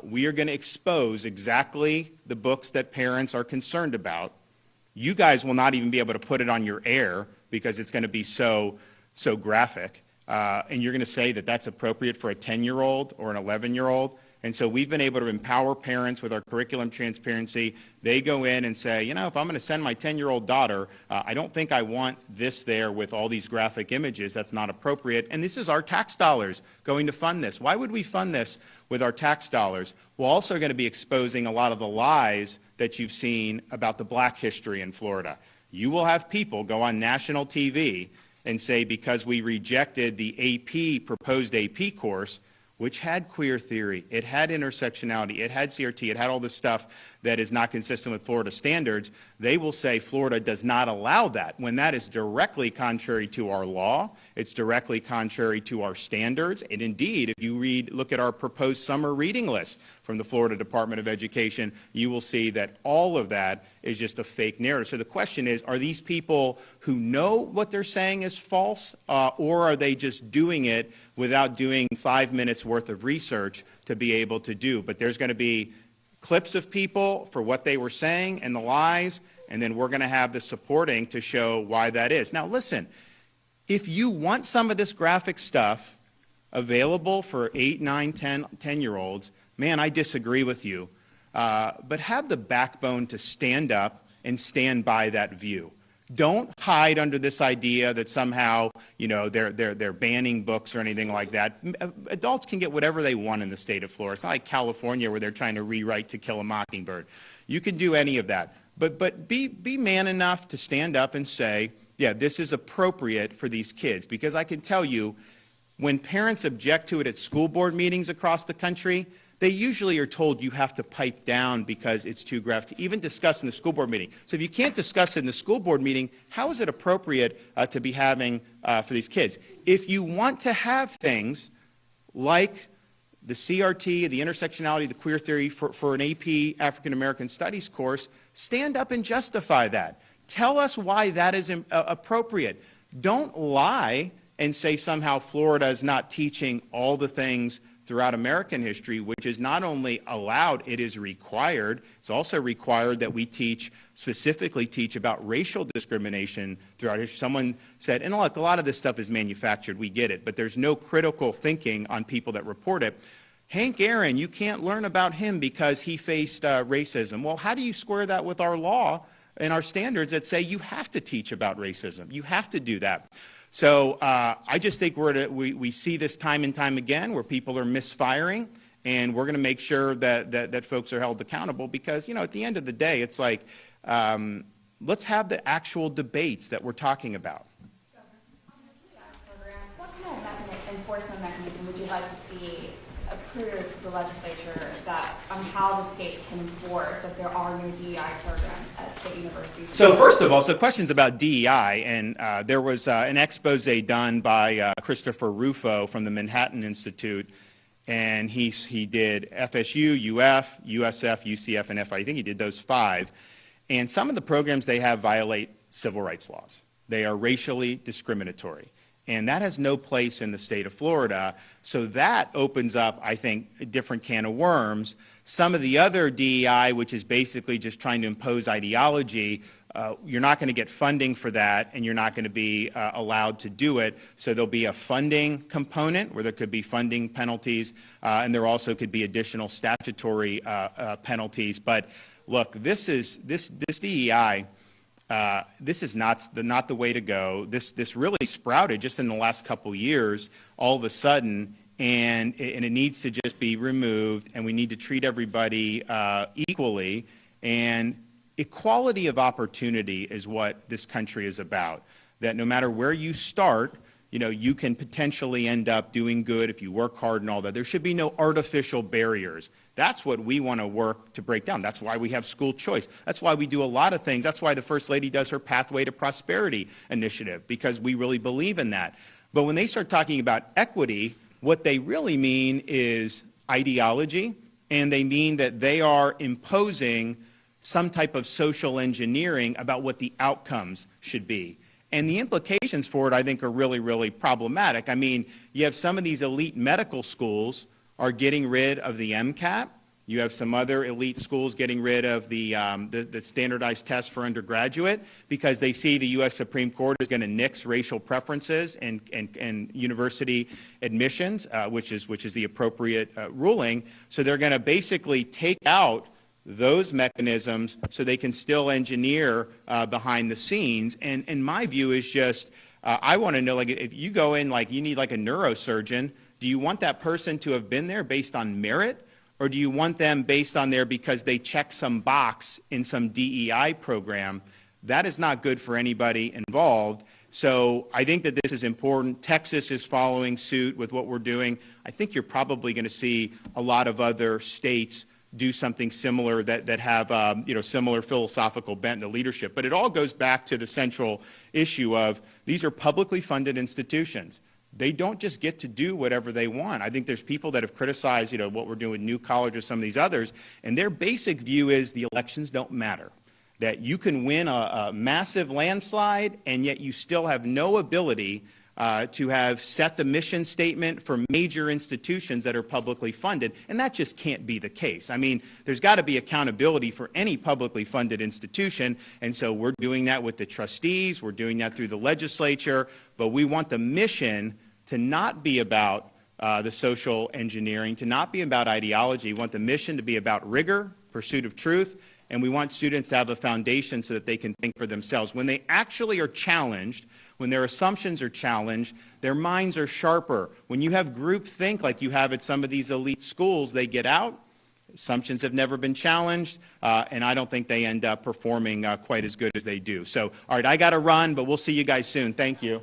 We are going to expose exactly the books that parents are concerned about. You guys will not even be able to put it on your air because it's going to be so graphic. And you're going to say that that's appropriate for a 10-year-old or an 11-year-old. And so we've been able to empower parents with our curriculum transparency. They go in and say, if I'm going to send my 10-year-old daughter, I don't think I want this there with all these graphic images. That's not appropriate. And this is our tax dollars going to fund this. Why would we fund this with our tax dollars? We're also going to be exposing a lot of the lies that you've seen about the black history in Florida. You will have people go on national TV and say, because we rejected the proposed AP course, which had queer theory, it had intersectionality, it had CRT, it had all this stuff that is not consistent with Florida standards, they will say Florida does not allow that, when that is directly contrary to our law, it's directly contrary to our standards, and indeed, if you look at our proposed summer reading list from the Florida Department of Education, you will see that all of that is just a fake narrative. So the question is, are these people who know what they're saying is false, or are they just doing it without doing 5 minutes worth of research to be able to do? But there's going to be clips of people for what they were saying and the lies, and then we're going to have the supporting to show why that is. Now listen, if you want some of this graphic stuff available for 8, 9, 10-year-olds, man, I disagree with you. But have the backbone to stand up and stand by that view. Don't hide under this idea that somehow, they're banning books or anything like that. Adults can get whatever they want in the state of Florida. It's not like California where they're trying to rewrite To Kill a Mockingbird. You can do any of that. But be man enough to stand up and say, yeah, this is appropriate for these kids. Because I can tell you, when parents object to it at school board meetings across the country, they usually are told you have to pipe down because it's too graphic to even discuss in the school board meeting. So if you can't discuss it in the school board meeting, how is it appropriate to be having for these kids? If you want to have things like the CRT, the intersectionality, the queer theory for an AP African American Studies course, stand up and justify that. Tell us why that is appropriate. Don't lie and say somehow Florida is not teaching all the things throughout American history, which is not only allowed, it is required. It's also required that we specifically teach about racial discrimination throughout history. Someone said, and look, a lot of this stuff is manufactured, we get it, but there's no critical thinking on people that report it. Hank Aaron, you can't learn about him because he faced racism. Well, how do you square that with our law and our standards that say you have to teach about racism? You have to do that. So I just think we see this time and time again where people are misfiring, and we're going to make sure that folks are held accountable because, at the end of the day, it's like, let's have the actual debates that we're talking about. What kind of enforcement mechanism would you legislature that on how the state can enforce if there are no DEI programs at state universities? So first of all, so questions about DEI, and there was an expose done by Christopher Rufo from the Manhattan Institute, and he did FSU, UF, USF, UCF, and FI. I think he did those 5. And some of the programs they have violate civil rights laws. They are racially discriminatory. And that has no place in the state of Florida. So that opens up, I think, a different can of worms. Some of the other DEI, which is basically just trying to impose ideology, you're not going to get funding for that, and you're not going to be allowed to do it. So there'll be a funding component where there could be funding penalties, and there also could be additional statutory penalties. But look, this DEI. This is not the way to go. This really sprouted just in the last couple years, all of a sudden, and it needs to just be removed. And we need to treat everybody equally. And equality of opportunity is what this country is about. That no matter where you start, you can potentially end up doing good if you work hard and all that. There should be no artificial barriers. That's what we want to work to break down. That's why we have school choice. That's why we do a lot of things. That's why the First Lady does her Pathway to Prosperity initiative, because we really believe in that. But when they start talking about equity, what they really mean is ideology, and they mean that they are imposing some type of social engineering about what the outcomes should be. And the implications for it, I think, are really, really problematic. I mean, you have some of these elite medical schools are getting rid of the MCAT. You have some other elite schools getting rid of the standardized test for undergraduate because they see the U.S. Supreme Court is going to nix racial preferences and university admissions, which is the appropriate ruling. So they're going to basically take out those mechanisms so they can still engineer behind the scenes. And my view is just, I want to know, like, if you go in, like, you need like a neurosurgeon, do you want that person to have been there based on merit? Or do you want them based on there because they check some box in some DEI program? That is not good for anybody involved. So I think that this is important. Texas is following suit with what we're doing. I think you're probably going to see a lot of other states do something similar that have similar philosophical bent in the leadership. But it all goes back to the central issue of these are publicly funded institutions. They don't just get to do whatever they want. I think there's people that have criticized what we're doing with New College or some of these others, and their basic view is the elections don't matter. That you can win a massive landslide, and yet you still have no ability to have set the mission statement for major institutions that are publicly funded, and that just can't be the case. I mean, there's got to be accountability for any publicly funded institution, and so we're doing that with the trustees, we're doing that through the legislature, but we want the mission to not be about the social engineering, to not be about ideology. We want the mission to be about rigor, pursuit of truth, and we want students to have a foundation so that they can think for themselves. When they actually are challenged, when their assumptions are challenged, their minds are sharper. When you have groupthink like you have at some of these elite schools, they get out, assumptions have never been challenged, and I don't think they end up performing quite as good as they do. So, all right, I got to run, but we'll see you guys soon. Thank you.